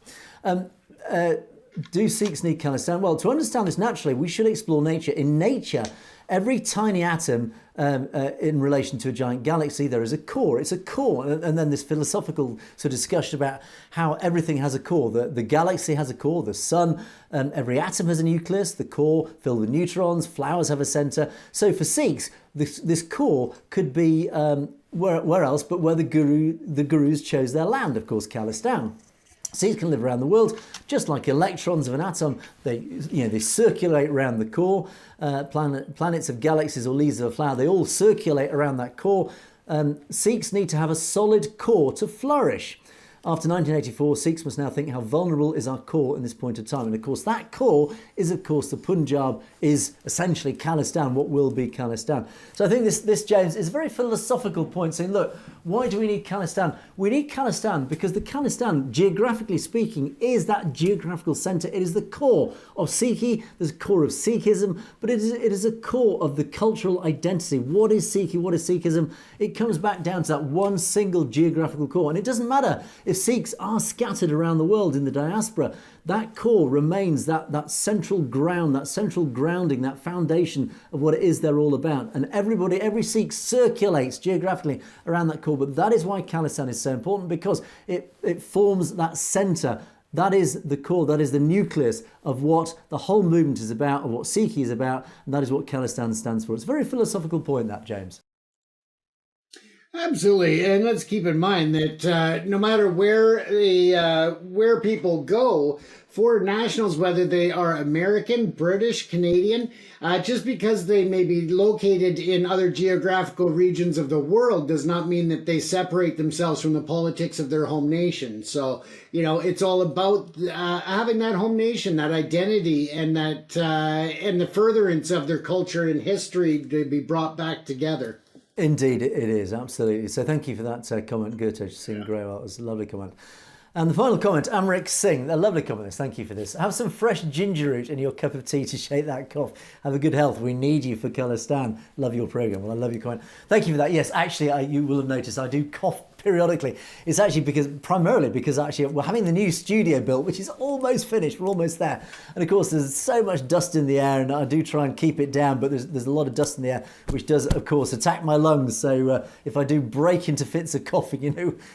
Do Sikhs need Khalistan? Well, to understand this naturally, we should explore nature. In nature, every tiny atom in relation to a giant galaxy, there is a core. It's a core. And then this philosophical sort of discussion about how everything has a core. The galaxy has a core, the sun, every atom has a nucleus, the core filled with neutrons, flowers have a centre. So for Sikhs, this core could be where else but where the gurus chose their land, of course, Khalistan. Sikhs can live around the world, just like electrons of an atom. They circulate around the core. Planets of galaxies or leaves of a flower, they all circulate around that core. Sikhs need to have a solid core to flourish. After 1984, Sikhs must now think how vulnerable is our core in this point of time. And of course, that core is, of course, the Punjab is essentially Khalistan, what will be Khalistan. So I think this James, is a very philosophical point, saying, look, why do we need Khalistan? We need Khalistan because the Khalistan, geographically speaking, is that geographical centre. It is the core of Sikhi, there's a core of Sikhism, but it is a core of the cultural identity. What is Sikhi? What is Sikhism? It comes back down to that one single geographical core. And it doesn't matter if Sikhs are scattered around the world in the diaspora, that core remains that central ground, that central grounding, that foundation of what it is they're all about. And every Sikh circulates geographically around that core. But that is why Khalistan is so important, because it forms that centre, That is the core, that is the nucleus of what the whole movement is about, of what Sikh is about, and that is what Khalistan stands for. It's a very philosophical point, that, James. Absolutely, and let's keep in mind that no matter where people go, for nationals, whether they are American, British, Canadian, just because they may be located in other geographical regions of the world does not mean that they separate themselves from the politics of their home nation. So, it's all about having that home nation, that identity, and that and the furtherance of their culture and history to be brought back together. Indeed, it is, absolutely. So thank you for that comment, Gurtaj Singh Grewal. It was a lovely comment. And the final comment, Amrik Singh, a lovely comment. Thank you for this. Have some fresh ginger root in your cup of tea to shake that cough. Have a good health. We need you for Khalistan. Love your programme. Well, I love your comment. Thank you for that. Yes, actually, you will have noticed I do cough periodically. It's actually primarily because we're having the new studio built, which is almost finished. We're almost there. And of course, there's so much dust in the air, and I do try and keep it down, but there's a lot of dust in the air, which does, of course, attack my lungs. So if I do break into fits of coughing,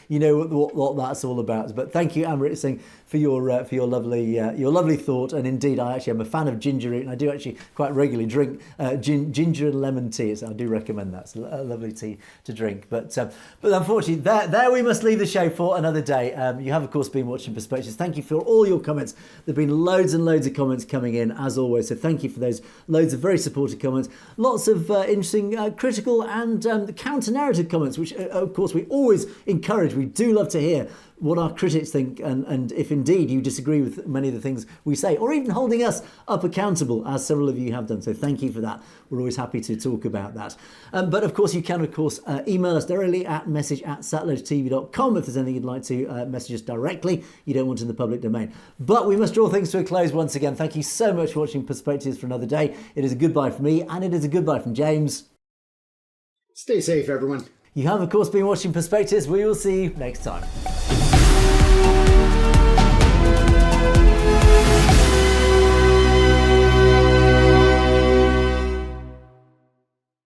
you know what that's all about. But thank you, Amrit Singh, for your lovely thought. And indeed, I actually am a fan of ginger root, and I do actually quite regularly drink ginger and lemon tea. So I do recommend that. It's a lovely tea to drink. But unfortunately, there we must leave the show for another day. You have, of course, been watching Perspectives. Thank you for all your comments. There have been loads and loads of comments coming in, as always. So thank you for those loads of very supportive comments. Lots of interesting critical and counter-narrative comments, which, of course, we always encourage. We do love to hear what our critics think, and if indeed you disagree with many of the things we say, or even holding us up accountable, as several of you have done. So thank you for that. We're always happy to talk about that. But of course, you can, email us directly at message@satellitetv.com if there's anything you'd like to message us directly. You don't want it in the public domain. But we must draw things to a close once again. Thank you so much for watching Perspectives for another day. It is a goodbye from me, and it is a goodbye from James. Stay safe, everyone. You have, of course, been watching Perspectives. We will see you next time.